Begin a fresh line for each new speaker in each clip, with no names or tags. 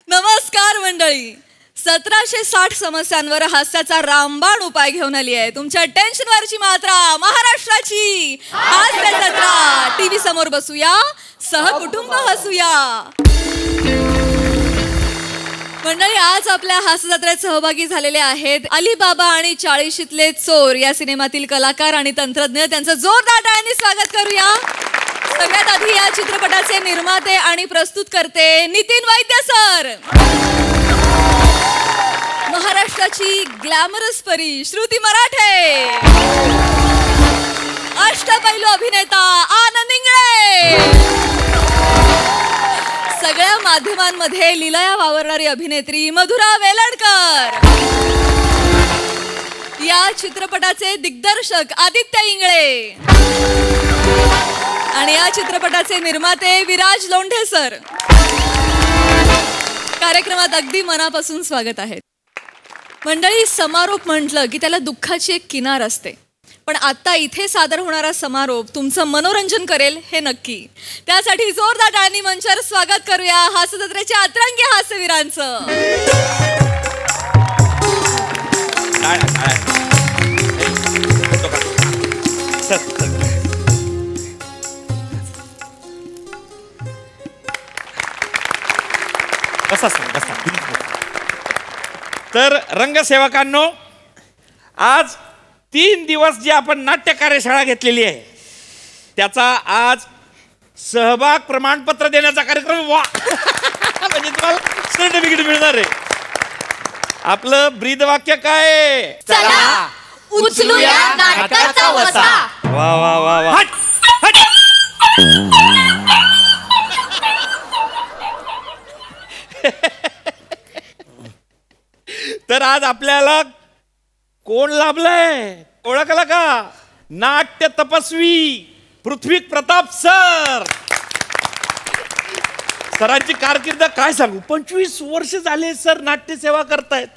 नमस्कार मंडळी. 1760 समस्यांवर हास्याचा रामबाण उपाय घेऊन आली आहे तुमच्या टेन्शनवरची मात्रा. महाराष्ट्राची हास्य जत्रा. टीव्ही समोर बसूया, सहकुटुंब हसूया. मंडळी, आज आपल्या हास्य जत्रेत सहभागी झालेले आहेत अलीबाबा आणि 40शीतले चोर या सिनेमातील कलाकार आणि तंत्रज्ञ. त्यांचं जोरदार टाळ्यांनी स्वागत करूया. सगळ्यात आधी या चित्रपटाचे निर्माते आणि प्रस्तुतकर्ते नितीन वैद्य सर. महाराष्ट्राची ग्लॅमरस परी श्रुती मराठे. अष्टपैलू अभिनेता आनंद इंगळे. सगळ्या माध्यमांमध्ये लीलया वावरणारी अभिनेत्री मधुरा वेलणकर. या चित्रपटाचे दिग्दर्शक आदित्य इंगळे आणि या चित्रपटाचे निर्माते विराज लोंढे सर. कार्यक्रमात अगदी मनापासून स्वागत आहे. मंडळी, समारोप म्हटलं की त्याला दुःखाची एक किनार असते, पण आता इथे सादर होणारा समारोप तुमचं मनोरंजन करेल हे नक्की. त्यासाठी जोरदार टाळ्यांनी मंचावर स्वागत करूया हास्य जत्रेच्या अतरंगी हास्यवीरांचं.
तर रंगसेवकांनो, आज 3 दिवस जी आपण नाट्य कार्यशाळा घेतलेली आहे त्याचा आज सहभाग प्रमाणपत्र देण्याचा कार्यक्रम. वा म्हणजे तुम्हाला सर्टिफिकेट मिळणार आहे. आपलं ब्रीदवाक्य काय?
चला उचलूया नाटकाचा वसा.
वा वा वा वा. तर आज आपल्याला कोण लाभलंय ओळखलं का? नाट्य तपस्वी पृथ्वी प्रताप सर. सरांची कारकीर्द काय सांगू, 25 वर्ष झाले सर नाट्यसेवा करतायत.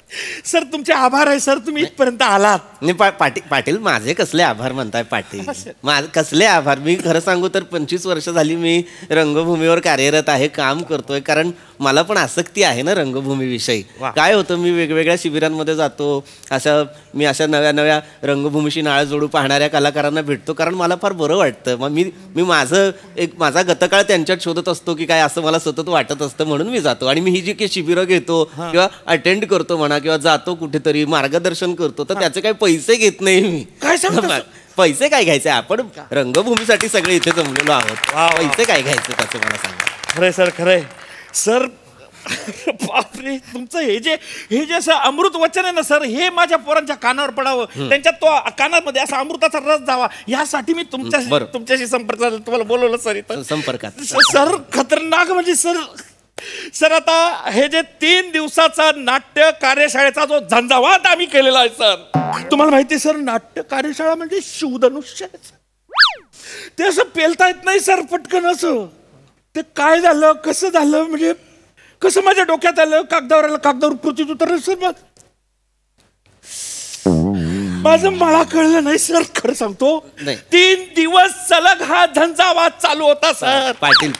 सर तुमचे आभार आहे सर, तुम्ही इथपर्यंत आलात.
पाटील माझे कसले आभार म्हणताय पाटील? माझे कसले आभार? मी खरं सांगू तर 25 वर्ष झाली मी रंगभूमीवर कार्यरत आहे, काम करतोय. कारण मला पण आसक्ती आहे ना रंगभूमीविषयी. काय होतं, मी वेगवेगळ्या शिबिरांमध्ये जातो, मी अशा नव्या नव्या रंगभूमीशी नाळ जोडू पाहणाऱ्या कलाकारांना भेटतो, कारण मला फार बरं वाटतं. मग मी माझा गतकाळ त्यांच्यात शोधत असतो की काय, असं मला सतत वाटत असतं, म्हणून मी जातो. आणि मी ही जी काही शिबिरं घेतो किंवा अटेंड करतो म्हणा, किंवा जातो कुठेतरी मार्गदर्शन करतो, तर त्याचे काही पैसे घेत नाही मी.
काय सांगता?
पैसे काय घ्यायचे? आपण रंगभूमीसाठी सगळे इथे जमलेलो आहोत. पैसे काय घ्यायचे त्याचे मला सांगा.
खरंय सर, खरंय सर. बापरे, तुमचं हे जे असं अमृत वचन आहे ना सर, हे माझ्या पोरांच्या कानावर पडावं, त्यांच्या तो कानामध्ये असा अमृताचा रस जावा, यासाठी मी तुमच्याशी संपर्क साधला, तुम्हाला बोलवलं सर इथं संपर्कात. सर खतरनाक म्हणजे सर आता हे जे 3 दिवसाचा नाट्य कार्यशाळेचा जो झंझावात आम्ही केलेला आहे सर, तुम्हाला माहिती सर, नाट्य कार्यशाळा म्हणजे शिवधनुष्य. ते असं पेलता येत नाही सर पटकन. असं ते काय झालं, कसं झालं, म्हणजे कसं माझ्या डोक्यात आलं, कागदावर कृतीत उतरलं सर. माझं मला कळलं नाही सर, खरं सांगतो. 3 दिवस सलग हा झंझावात चालू होता सर.
पाटील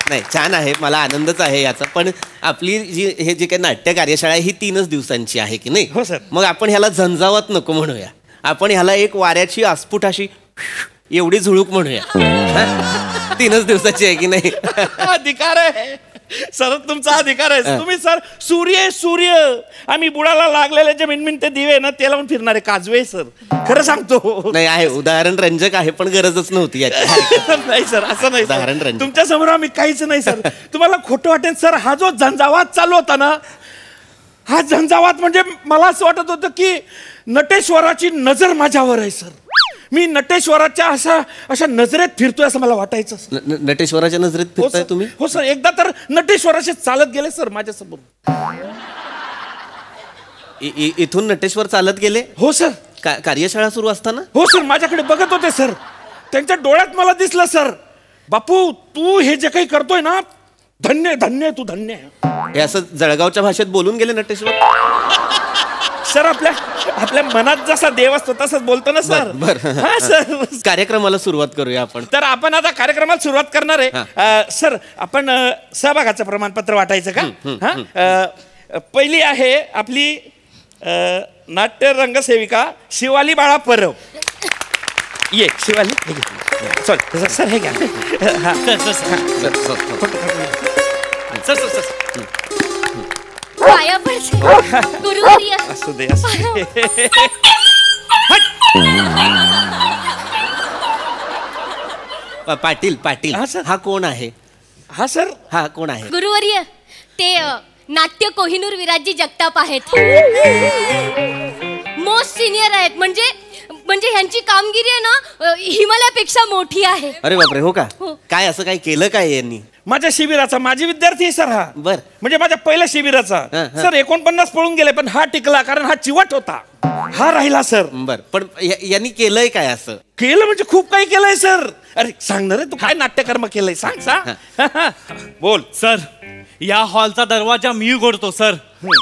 नाही, छान आहे, मला आनंदच आहे याचा. पण आपली हे जे काही नाट्य कार्यशाळा आहे ही 3च दिवसांची आहे की नाही?
हो सर.
मग आपण ह्याला झंझावात नको म्हणूया, आपण ह्याला एक वाऱ्याची आस्फुट अशी एवढी झुळूक म्हणूया. 3च दिवसाची आहे की नाही?
अधिकार आहे सर, तुमचा अधिकार आहे. तुम्ही सर सूर्य आम्ही बुडाला लागलेले जे मिनमिनते दिवे ना ते लावून फिरणारे काजवे सर, खरं सांगतो.
नाही आहे, उदाहरण रंजक आहे, पण गरजच नव्हती याची.
नाही सर, असं नाही.
उदाहरण रंजक
तुमच्या समोर आम्ही काहीच नाही सर. तुम्हाला खोटं वाटेल सर, हा जो झंझावात चालू होता ना, हा झंझावात म्हणजे मला असं वाटत होतं की नटेश्वराची नजर माझ्यावर आहे सर. मी नटेश्वराच्या अशा नजरेत फिरतोय असं मला वाटायचं.
नटेश्वराच्या नजरेत फिरताय तुम्ही?
हो सर, एकदा तर नटेश्वराशी चालत गेले सर माझ्यासमोर.
इथून नटेश्वर चालत गेले?
हो सर.
कार्यशाळा सुरू असताना?
हो सर, माझ्याकडे बघत होते सर. त्यांच्या डोळ्यात मला दिसलं सर, बापू तू हे जे काही करतोय ना, धन्य धन्य, तू धन्य.
हे असं जळगावच्या भाषेत बोलून गेले नटेश्वर?
सर आपल्या मनात जसा देव असतो तसंच बोलतो ना सर. हा सर.
कार्यक्रमाला सुरुवात करूया आपण.
तर आपण आता कार्यक्रमाला सुरुवात करणार आहे. सर आपण सहभागाचं प्रमाणपत्र वाटायचं का? हा. पहिली आहे आपली नाट्य रंगसेविका शिवाली बाळा परब. ये शिवाली. सॉरी सर हे घ्या.
पाया पडते गुरुवर्य.
असू दे असू दे.
पाटील पाटील
हा, सर.
हा कोण आहे?
हा सर.
हा कोण आहे?
गुरुवर्य ते नाट्य कोहिनूर विराजी जगताप आहेत. मोस्ट सिनियर आहेत. म्हणजे ह्यांची कामगिरी आहे ना हिमालयापेक्षा मोठी आहे.
अरे बापरे. हो का?
हो.
काय असं काय केलं काय यांनी?
माझ्या शिबिराचा माझी विद्यार्थी आहे सर हा.
बर.
म्हणजे माझ्या पहिल्या शिबिराचा. सर 49 पळून गेले पण हा टिकला कारण हा चिवट होता. हा राहिला सर.
बर. पण यांनी केलंय काय असं?
केलं म्हणजे खूप काही केलंय सर. अरे सांग ना रे तू काय नाट्यकर्म केलंय सांग सांग. बोल
सर. या हॉलचा दरवाजा मी उघडतो सर.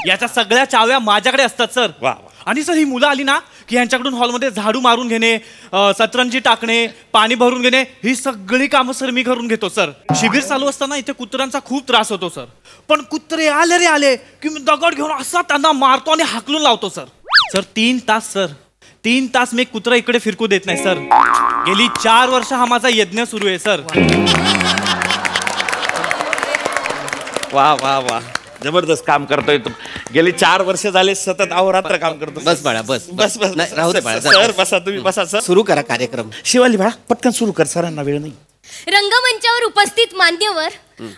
याच्या सगळ्या चाव्या माझ्याकडे असतात सर.
वा.
आणि सर ही मुलं आली ना की यांच्याकडून हॉलमध्ये झाडू मारून घेणे, सतरंजी टाकणे, पाणी भरून घेणे ही सगळी कामं सर मी करून घेतो सर. शिबिर चालू असताना इथे कुत्र्यांचा खूप त्रास होतो सर. पण कुत्रे आले की मी दगड घेऊन असा त्यांना मारतो आणि हाकलून लावतो सर. सर 3 तास सर 3 तास मी कुत्रा इकडे फिरकू देत नाही सर. गेली 4 वर्ष हा माझा यज्ञ सुरू आहे सर.
वा वा वा. जबरदस्त काम करतोय तू. गेली 4 वर्ष झाले सतत अहोरात्र काम करतो.
बस बाळा बस
बस बस.
नाही, राहू दे बाळा.
सर बसा तुम्ही बसा सर.
सुरू करा कार्यक्रम.
शिवाली बाळा पटकन सुरू कर सरांना वेळ नाही.
रंगमंचावर उपस्थित मान्यवर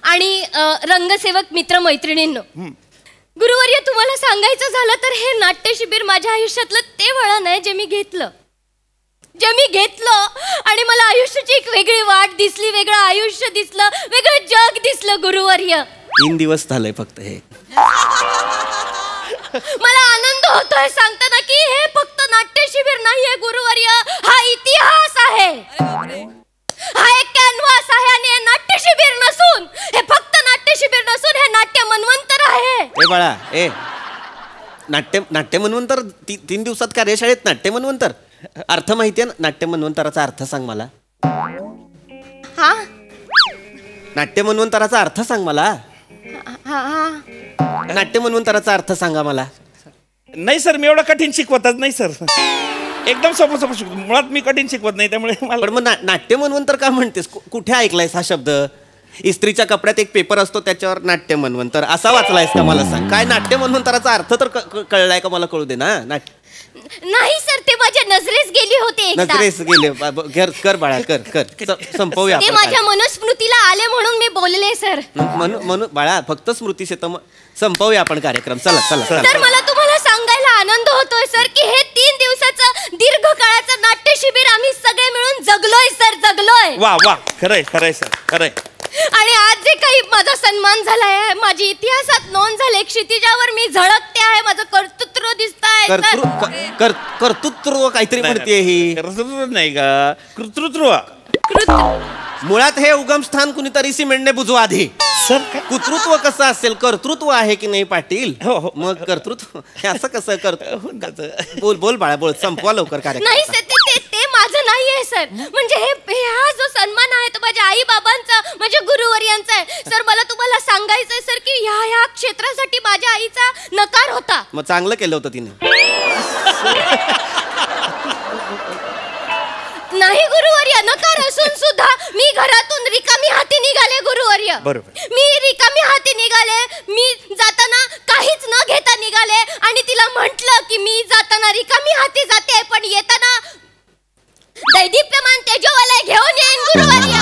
आणि रंगसेवक मित्र मैत्रिणींनो, गुरुवर्य तुम्हाला सांगायचं झालं तर हे नाट्य शिबिर माझ्या आयुष्यातलं ते वळण आहे जे मी घेतलं आणि मला आयुष्याची एक वेगळी वाट दिसली, वेगळं आयुष्य दिसलं, वेगळं जग दिसलं. गुरुवर्य
3 दिवस झालंय फक्त हे.
मला आनंद होतोय सांगताना की हे फक्त नाट्य शिबिर नाहीये गुरुवर्य, हा इतिहास आहे. हा एक कॅनव्हास आहे आणि हे नाट्य शिबिर नसून, हे फक्त नाट्य शिबिर नसून हे नाट्य मनवंतर आहे.
ए बाळा ए नाट्य मनवंतर 3 दिवसात कार्यशाळेत नाट्य मनवंतर अर्थ माहितीये ना? नाट्य मनवंतराचा अर्थ सांग मला.
हा
नाट्य मनवंतराचा अर्थ सांग मला. नाट्य मनवंतराचा अर्थ सांगा मला.
नाही सर मी एवढं कठीण शिकवतच नाही सर. एकदम सोपं शिकवतो. मुळात मी कठीण शिकवत नाही त्यामुळे
पण मग नाट्य मनवंतर का म्हणतेस? कुठे ऐकलायस हा शब्द? इस्त्रीच्या कपड्यात एक पेपर असतो त्याच्यावर नाट्य मनवंतर असा वाचलायस का? मला सांग काय नाट्य मनवंतराचा अर्थ तर कळलाय का मला? कळू दे ना.
नाही सर ते माझ्या नजरेस गेली होते एकदा.
नजरेस गेले. कर बाळा कर संपवूया.
ते माझ्या मनस्मृतीला आले म्हणून मी बोलले सर.
म्हणून बाळा फक्त स्मृती शेत संपवूया आपण कार्यक्रम. चला.
तर मला तुम्हाला सांगायला आनंद होतोय सर की हे 3 दिवसाचं दीर्घ काळाचं नाट्य शिबिर आम्ही सगळे मिळून जगलोय.
वा वा. खरंय सर खरंय.
आणि आज जे काही माझा सन्मान झालाय, माझी इतिहासात नोंद झाली, क्षितिजावर मी झळकते आहे, माझं कर्तृत्व दिसतंय.
कर्तृत्व काहीतरी म्हणते ही.
कर्तृत्व नाही का? कर्तृत्व.
मुळात हे उगमस्थान कुणीतरी सिमेंटने बुजवा आधी.
सर
कुतृत्व कसं असेल? कर्तृत्व आहे की नाही पाटील?
हो.
मग कर्तृत्व हे असं कसं करतो? बोल बाळा बोल. संपवा लवकर कार्यक्रम.
नाही सर ते माझं नाहीये सर. म्हणजे हा जो सन्मान आहे तो माझ्या आई बाबांचा, माझ्या गुरुवर्यांचा आहे सर. मला तुम्हाला सांगायचंय सर की ह्या क्षेत्रासाठी माझ्या आईचा नकार होता.
मग चांगलं केलं होतं तिने.
नाही गुरुवर्य, नकार असून सुद्धा मी घरातून रिकामी हाती निघाले गुरुवर्य.
बरोबर.
मी रिकामी हाती निघाले. मी जाताना काहीच न घेता निघाले आणि तिला म्हटलं की मी जाताना रिकामी हाती जाते पण येताना दैदिप्यमान तेजोवलय घेऊन येईन गुरुवर्य.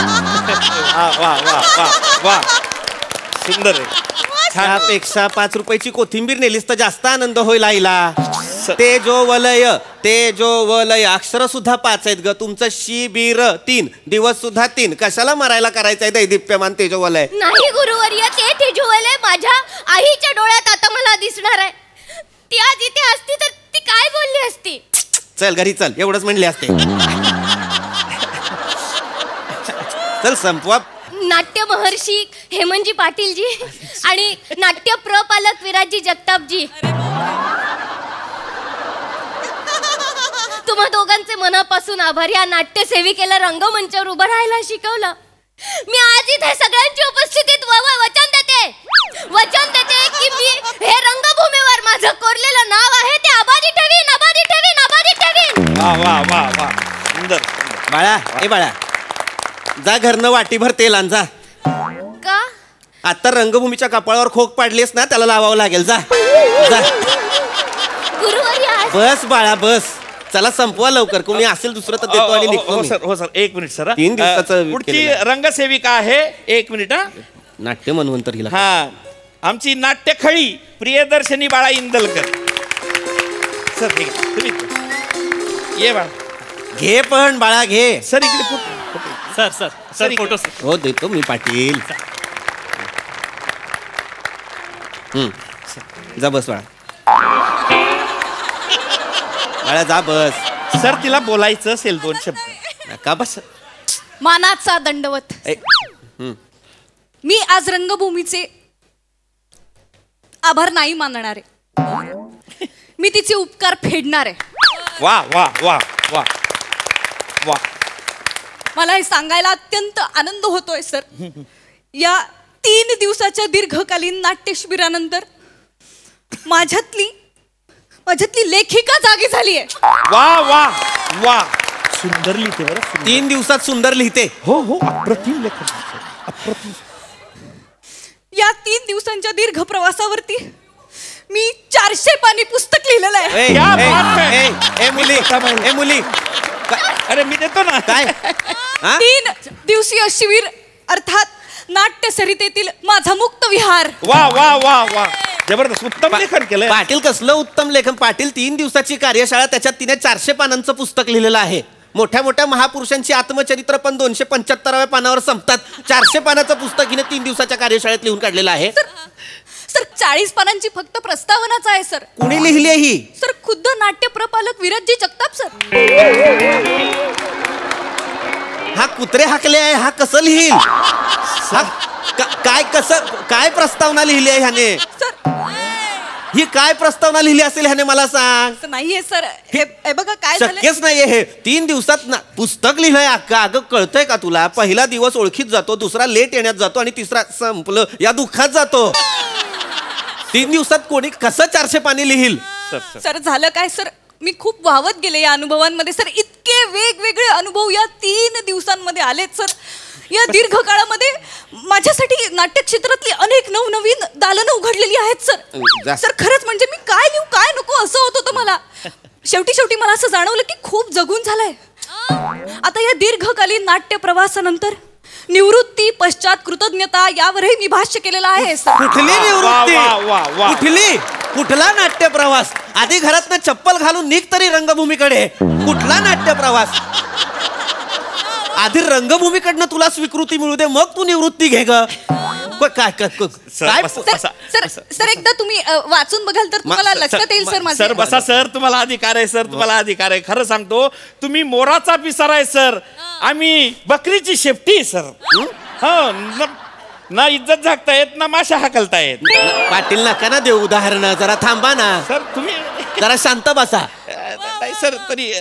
वा. सुंदर आहे.
त्यापेक्षा 5 रुपयाची कोथिंबीर नेलीस तर जास्त आनंद होईल आईला. तेजोवलय अक्षर सुद्धा 5 आहेत ग. तुमचं शिबिर 3 दिवस सुद्धा 3. कशाला मरायला करायचंय दैदिप्यमान तेजोवलय?
नाही गुरुवर्य, ते तेजोवलय माझ्या आईच्या डोळ्यात आता मला दिसणार आहे. ती आज इथे असती तर ती काय बोलली असती?
चल घरी चल एवढंच म्हणले असते. चल संपवा.
नाट्य महर्षी हेमंतजी पाटीलजी आणि नाट्य प्रपालक विराजी जगतापजी, तुम्हा दोघांचे मनापासून आभार. या नाट्यसेविकेला रंगमंचावर उभं राहायला शिकवलं. मी आज इथे सगळ्यांच्या उपस्थितीत वचन देते की मी हे रंगभूमीवर माझं कोरलेलं नाव आहे ते आभारी ठेवीन.
वा वा वा वा सुंदर.
बाळा जा घरनं वाटीभर तेल आण जा.
का?
आता रंगभूमीच्या कपाळावर खोक पाडलीस ना त्याला लावावं लागेल. जा जा.
गुरुवर्य
बस बाळा बस. चला संपवा लवकर. कोणी असेल दुसरं तर देतो आणि निघतो
हो
मी.
सर हो सर 1 मिनिट सर.
3 दिवसाचं
पुढची
केलेलं आहे.
रंगसेविका आहे. 1 मिनिट.
नाट्य मन्वंतरीला
हा आमची नाट्यखळी प्रियदर्शनी बाळा इंदलकर. सर ठीक आहे तुम्ही ये बाळा.
घे पण बाळा घे.
सर इकडे photo.
Sir sir sir photo
हो देतो मी पाटील. जा बस बाळा. बाळा जा बस.
सर तिला बोलायचं असेल 2 शब्द.
का बस.
मानाचा दंडवत.
ए,
मी आज रंगभूमीचे आभार नाही मानणार आहे. मी तिचे उपकार फेडणार आहे.
वा वा वा वा वा.
मला हे सांगायला अत्यंत आनंद होतोय सर. या 3 दिवसाच्या दीर्घकालीन नाट्य शिबिरानंतर माझ्यातली लेखिका जागी झाली आहे.
वा वा वा सुंदर लिहिते बरं.
3 दिवसात सुंदर लिहिते.
हो हो अप्रतिम लेखन. अप्रतिम.
या 3 दिवसांच्या दीर्घ प्रवासावरती मी 400 पानी पुस्तक लिहिलेलं आहे.
ए,
क्या
ए,
बात है.
ए, ए, मुली ए मुली
अरे मी देतो ना.
काय हा?
3 दिवसीय शिबिर अर्थात नाट्य सरितेतील माझा मुक्त विहार.
वा वा वा वा जबरदस्त उत्तम लेखन केलंय.
पाटील कसलं उत्तम लेखन. पाटील 3 दिवसाची कार्यशाळा त्याच्यात तिने 400 पानांचं पुस्तक लिहिलेलं आहे. मोठ्या मोठ्या महापुरुषांची आत्मचरित्र पण 275व्या पानावर संपतात. 400 पानाचं पुस्तक हिने 3 दिवसाच्या कार्यशाळेत लिहून काढलेलं आहे.
सर 40 पानांची फक्त प्रस्तावनाच आहे सर.
कुणी लिहिली ही?
सर खुद्द नाट्य प्रपालक विराजजी जगताप सर.
हा कुत्रे हाकले आहे. हा कसं लिहिल? हा काय कसं काय प्रस्तावना लिहिली आहे ह्याने?
सर
ही काय प्रस्तावना लिहिली असेल ह्याने मला सांग.
नाहीये सर. हे बघा काय झालं.
शक्यच नाहीये हे. 3 दिवसात ना पुस्तक लिहिलंय अक्का. अगं कळतंय का तुला? पहिला दिवस ओळखीत जातो, दुसरा लेट येण्यात जातो आणि तिसरा संपलं या दुःखात जातो. 3 दिवसात कोणी कसं 400 पानी लिहिल?
सर झालं काय सर. मी खूप वाहवत गेले या अनुभवांमध्ये सर. इतके वेगवेगळे अनुभव या 3 दिवसांमध्ये आलेत सर. या दीर्घ काळामध्ये माझ्यासाठी नाट्य क्षेत्रातली अनेक नवनवीन दालनं उघडलेली आहेत सर. सर खरंच म्हणजे मी काय लिहू काय नको असं होत होतं मला. शेवटी मला असं जाणवलं की खूप जगून झालंय. आता या दीर्घकालीन नाट्य प्रवासानंतर निवृत्ती पश्चात कृतज्ञता यावरही मी भाष्य केलेलं आहे सर.
कुठली निवृत्ती?
वा, वा, वा.
कुठली? कुठला नाट्य प्रवास? आधी घरातनं चप्पल घालून निघ तरी रंगभूमीकडे. कुठला नाट्य प्रवास? आधी रंगभूमीकडनं तुला स्वीकृती मिळू दे मग तू निवृत्ती घे ग. काय
सर एकदा तुम्ही वाचून बघाल तर तुम्हाला लक्षात येईल सर.
सर बसा सर. तुम्हाला अधिकार आहे सर. तुम्हाला अधिकार आहे. खरं सांगतो तुम्ही मोराचा पिसारा आहे सर. आम्ही बकरीची शेपटी सर. हो ना इज्जत झाकता येत ना माशा हाकलता येत.
पाटील नका ना देऊ उदाहरण. जरा थांबा ना
सर तुम्ही
जरा शांत बसा.
नाही सर तरी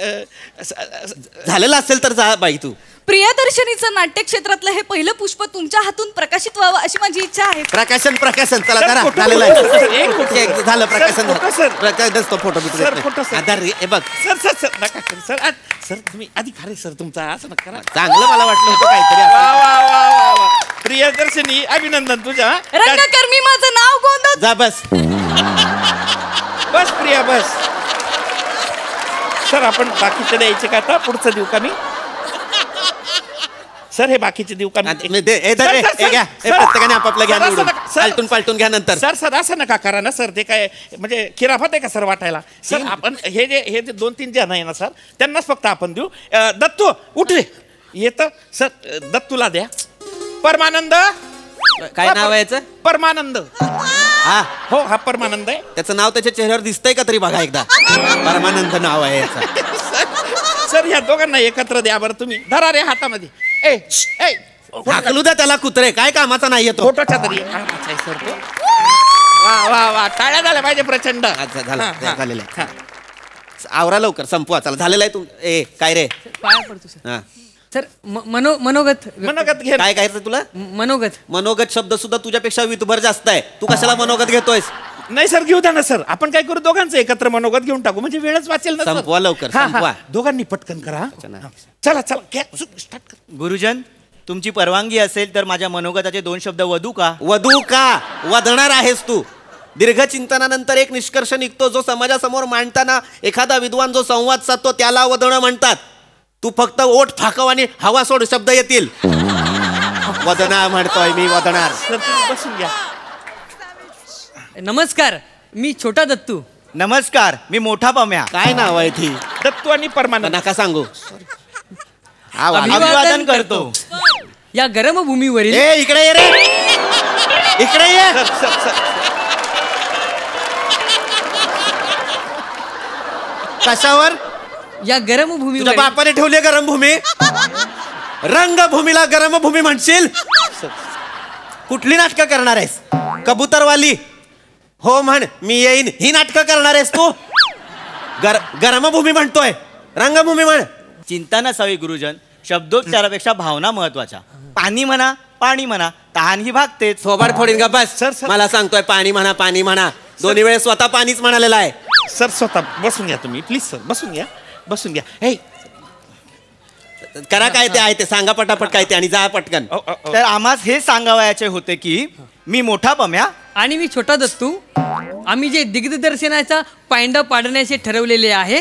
झालेलं असेल तर जा बाई तू.
प्रियदर्शनीचं नाट्य क्षेत्रातलं हे पहिलं पुष्प तुमच्या हातून प्रकाशित व्हावं अशी माझी इच्छा आहे.
प्रकाशन चला जरा
फोटो
झालेलं
सर,
आहे.
एक फोटो.
झालं प्रकाशन.
Photo sir.
प्रकाशन फोटो
सर, फोटो सर.
आधार हे बघ
सर नका करू सर. सर तुम्ही अधिकार आहे सर तुमचा. असं नका करा.
चांगलं मला वाटलं होतं काहीतरी
वा
असं.
वा वा वा वा. प्रियदर्शनी अभिनंदन तुझ्या.
रंगकर्मी माझं नाव गोंधळ.
जा बस.
बस प्रिया बस. सर आपण बाकीचे द्यायचे का आता? पुढचं देऊ का मी? सर हे बाकीचे देऊ का?
प्रत्येकाने आपापलं घ्या निवडून. पालटून पालटून घ्या नंतर.
सर असं नका करा ना सर. ते काय म्हणजे किराफत आहे का सर वाटायला? सर आपण हे जे 2-3 जण आहे ना सर त्यांनाच फक्त आपण देऊ. दत्तू उठ रे. येतं सर दत्तूला द्या. परमानंद.
काय नाव आहे याचं?
परमानंद.
हा
हो हा परमानंद आहे.
त्याचं नाव त्याच्या चेहऱ्यावर दिसतंय का तरी बघा एकदा. परमानंद नाव आहे याचं.
सर ह्या दोघांना एकत्र द्या बरं तुम्ही. धरा रे हातामध्ये. ए
हाकलू द्या त्याला कुत्रे. काय कामाचा नाही येतो.
फोटोच्या तरी सर तो. वा वा वा टाळ्या झाल्या पाहिजे प्रचंड.
झालेलं आहे. आवरा लवकर, संपवा चला. झालेलं आहे ए काय रे?
पाया पडतो सर.
हा
सर मनोगत
मनोगत घे.
काय करायचं तुला? मनोगत शब्द सुद्धा तुझ्यापेक्षा वितभर जास्त आहे. तू कशाला मनोगत घेतोयस?
नाही सर, घेऊ द्या ना सर. आपण काय करू, दोघांचं एकत्र मनोगत घेऊन टाकू, म्हणजे वेळच वाचेल ना सर.
संपवा लवकर,
हा, हा.
संपवा.
दोघांनी पटकन करा. चला चला स्टार्ट कर.
गुरुजन, तुमची परवानगी असेल तर माझ्या मनोगताचे 2 शब्द वधू का?
वधू का? वधणार आहेस तू. दीर्घ चिंतनानंतर एक निष्कर्ष निघतो, जो समाजासमोर मांडताना एखादा विद्वान जो संवाद साधतो त्याला वधणं म्हणतात. तू फक्त ओठ फाकव आणि हवा सोड शब्द येतील. वदना म्हणतोय मी, वदणार.
सर तुम्ही बसून घ्या.
नमस्कार, मी छोटा दत्तू.
नमस्कार, मी मोठा पम्या.
काय नाव आहे ती?
दत्तू आणि परमानंद.
नका सांगू.
अभिवादन करतो.
या गरम भूमीवरील
ए इकडे ये रे, इकडे ये. कशावर?
या गरम
तुझ्या
भूमीवर
बापाने ठेवली गरम भूमी? रंगभूमीला गरम भूमी म्हणशील? कुठली नाटकं करणार आहेस? कबूतरवाली हो म्हण, मी येईन ही नाटकं करणार आहेस तू? गरम भूमी म्हणतोय, रंगभूमी म्हण.
चिंता नसावी गुरुजन, शब्दोच्चारापेक्षा भावना महत्वाच्या. पाणी म्हणा, पाणी म्हणा, तहान ही भागतेच.
सोबाड फोडीन का बस.
Sir, sir.
मला सांगतोय पाणी म्हणा, पाणी म्हणा. दोन्ही वेळेस स्वतः पाणीच म्हणालेलं आहे.
सर स्वतः बसून घ्या तुम्ही, प्लीज सर. बसून घ्या, बसून घ्या. हे
करा काय ते आहे ते सांगा पटापट काय ते आणि जा पटकन.
तर आम्हास हे सांगावयाचे होते की मी मोठा पम्या
आणि मी छोटा दत्तू, आम्ही जे दिग्दर्शनाचा पायंडा पाडण्याचे ठरवलेले आहे,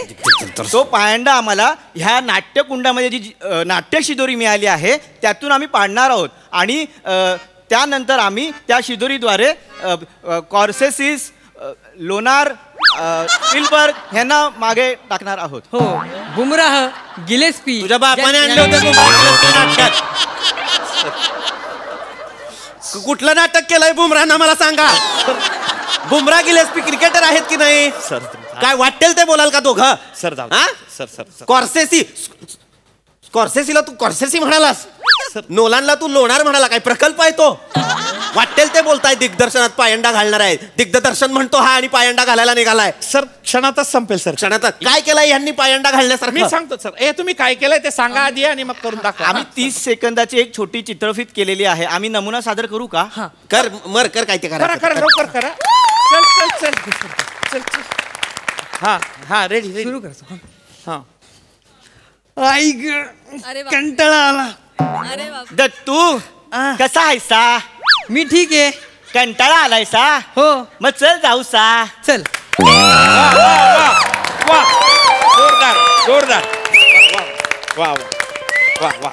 तो पायंडा आम्हाला ह्या नाट्यकुंडामध्ये जी नाट्य शिदोरी मिळाली आहे त्यातून आम्ही पाडणार आहोत. आणि त्यानंतर आम्ही त्या शिदोरीद्वारे कॉर्सेसिस, लोणार, स्पिलबर्ग ह्यांना मागे टाकणार आहोत.
हो, बुमराह, गिलेस्पी.
तुझ्या बापाने आणले होते नाटकात. कुठलं नाटक केलंय बुमराहनं मला सांगा. बुमराह गिलेस्पी क्रिकेटर आहेत की नाही?
सर
काय वाटेल ते बोलाल का दोघं?
सर जाऊ.
हा?
Sir sir sir.
कॉर्सेसीला तू कॉर्सेसी म्हणालास, नोलानला तू लोणार म्हणाला. काय प्रकल्प आहे तो? वाटेल ते बोलताय. दिग्दर्शनात पायंडा घालणार आहे. दिग्दर्शन म्हणतो हा आणि पायंडा घालायला निघालाय.
सर क्षणातच संपेल सर.
क्षणात काय केलंय यांनी पायंडा घालण्यासारखं?
मी सांगतो सर. तुम्ही काय केलंय ते सांगा आधी आणि मग करून दाखवा.
आम्ही 30 सेकंदाची एक छोटी चित्रफित केलेली आहे. आम्ही नमुना सादर करू का?
कर मर कर काय ते
करा
करा.
करा लवकर करा. चल चल चल चल चल. हा हा रेडी
सुरू करतो.
हा.
आई
अरे वा.
कंटाळा आला.
अरे बाप.
दत्तू कसा आहेसा?
मी ठीक आहे.
कंटाळा आलायसा?
हो,
मग चल जाऊसा.
चल.
वा जोरदार जोरदार. वा वा वा वा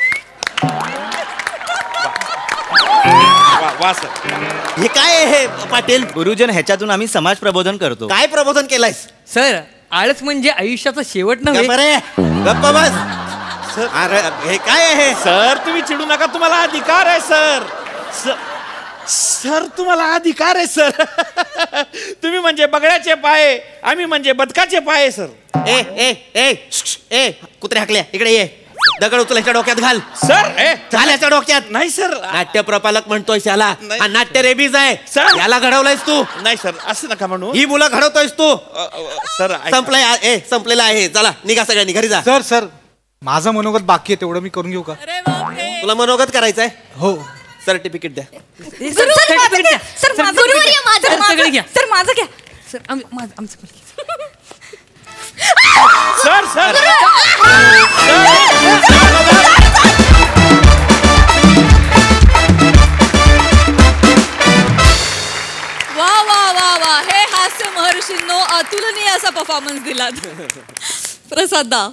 वा वा सर.
हे काय आहे हे पाटील?
गुरुजन, ह्याच्यातून आम्ही समाज प्रबोधन करतो.
काय प्रबोधन केलंयस?
सर, आळस म्हणजे आयुष्याचा शेवट नव्हे.
गप्प रे, गप्प बस. अरे हे काय आहे?
सर तुम्ही चिडू नका, तुम्हाला अधिकार आहे सर. सर तुम्हाला अधिकार आहे सर. तुम्ही म्हणजे बगड्याचे पाय, आम्ही म्हणजे बदकाचे पाय सर.
ए ए ए ए कुत्रे हाकल्या इकडे ये. दगड उचलायच्या डोक्यात घाल.
सर
घालायच्या डोक्यात.
नाही सर.
नाट्य प्रपालक म्हणतोय याला.
नाही.
हा नाट्य रेबीज आहे
सर.
याला घडवलंयस तू.
नाही सर असं नका म्हणू.
ही मुलं घडवतोयस तू.
सर
संपलंय संपलेलं आहे. चला निघा सगळ्यांनी घरी जा.
सर सर माझं मनोगत बाकी आहे, तेवढं मी करून घेऊ का?
अरे बापरे.
तुला मनोगत करायचंय?
हो.
सर्टिफिकेट द्या.
सर माझं घ्या. सर माझं
गुरुवर्य,
घ्या.
माझं,
सर,
माझं.
सगळं घ्या. सर माझं घ्या. सर आमचं पण घ्या.
सर सर
वा वा वा वा. हे हास्य महर्षींनो अतुलनीय असा परफॉर्मन्स दिलात. प्रसादा.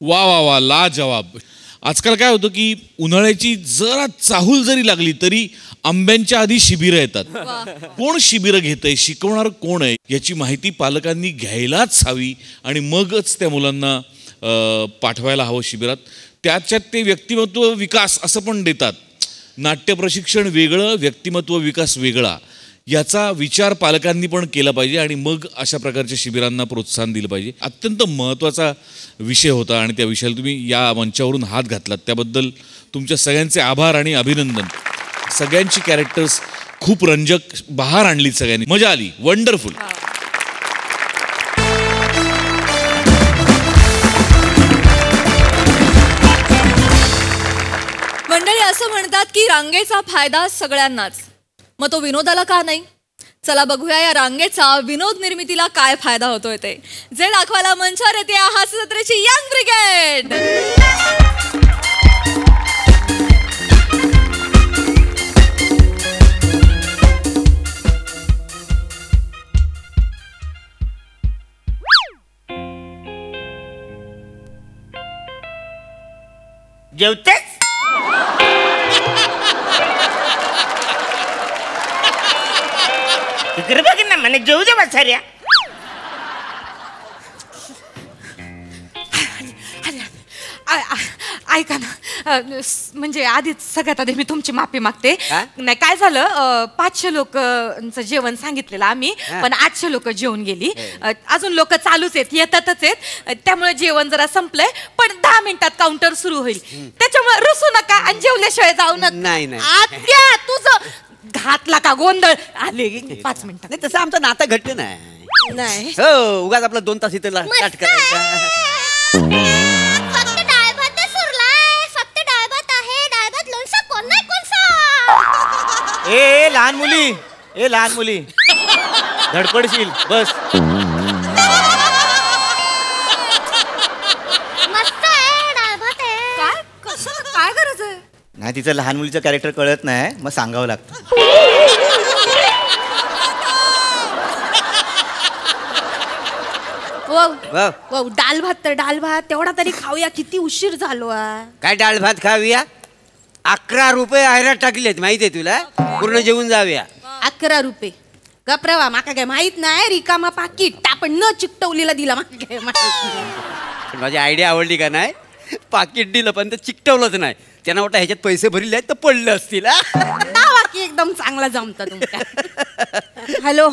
वा वा वा, ला जवाब. आजकाल काय होतं की उन्हाळ्याची जरा चाहूल जरी लागली तरी आंब्यांच्या आधी शिबिरं येतात. कोण शिबिरं घेतंय, शिकवणार कोण आहे याची माहिती पालकांनी घ्यायलाच हवी आणि मगच त्या मुलांना पाठवायला हवं शिबिरात. त्याच्यात ते व्यक्तिमत्व विकास असं पण देतात. नाट्य प्रशिक्षण वेगळं, व्यक्तिमत्व विकास वेगळा, याचा विचार पालकांनी पण केला पाहिजे आणि मग अशा प्रकारच्या शिबिरांना प्रोत्साहन दिलं पाहिजे. अत्यंत महत्त्वाचा विषय होता आणि त्या विषयाला तुम्ही या मंचावरून हात घातलात त्याबद्दल तुमच्या सगळ्यांचे आभार आणि अभिनंदन. सगळ्यांची कॅरेक्टर्स खूप रंजक, बहार आणली सगळ्यांनी, मजा आली. वंडरफुल.
रांगेचा फायदा सगळ्यांनाच, मग तो विनोदाला का नाही? चला बघूया या रांगेचा विनोद निर्मितीला काय फायदा होतोय ते. जे दाखवायला मंचावर येते हास्य जत्रेची यंग ब्रिगेड.
जेवतेस? इकडे बघ ना, म्हणे जेवू दे बसाऱ्या.
ऐका ना, म्हणजे आधीच सगळ्यात आधी मी तुमची माफी मागते. नाही काय झालं, 500 लोकांचं जेवण सांगितलेलं आम्ही, पण 800 लोक जेवून गेली. अजून लोक चालूच आहेत, येतातच आहेत. त्यामुळे जेवण जरा संपलंय, पण 10 मिनिटात काउंटर सुरू होईल. त्याच्यामुळे रुसू नका आणि जेवल्याशिवाय जाऊ नका.
नाही
आत्या तुझं घातला का गोंधळ. आले 5 मिनिटात.
नाही तसं आमचं नातं घट्ट नाही. हो उगाच आपला 2 तास इथे स्टार्ट करायचा.
फक्त डाळ भात सुरलाय, फक्त डाळ भात आहे. डाळ भात लोणचं कोण नाही कोणसा.
ए लहान मुली धडपडशील बस.
मस्त आहे डाळ भात आहे.
काय कसं काय गरज आहे?
नाही तिचं लहान मुलीचं कॅरेक्टर कळत नाही, मग सांगावं लागतं.
डाल भात तर डाल भात तेवढा तरी खाऊया. किती उशीर झालो.
काय डाळ भात खाऊया? 11 रुपये आयरात टाकलेत माहितीये तुला, पूर्ण जेवून जाऊया.
11 रुपये गप्रवा माका काय माहित नाही. रिकामा पाकिट आपण न चिकटवलेला दिला माका काय माहित.
माझी आयडिया आवडली का नाही? पाकिट दिलं पण ते चिकटवलंच नाही. त्यांना वाटतं ह्याच्यात पैसे भरले आहेत तर पडले असतील.
बाकी एकदम चांगला जमता तुमच्या. हॅलो,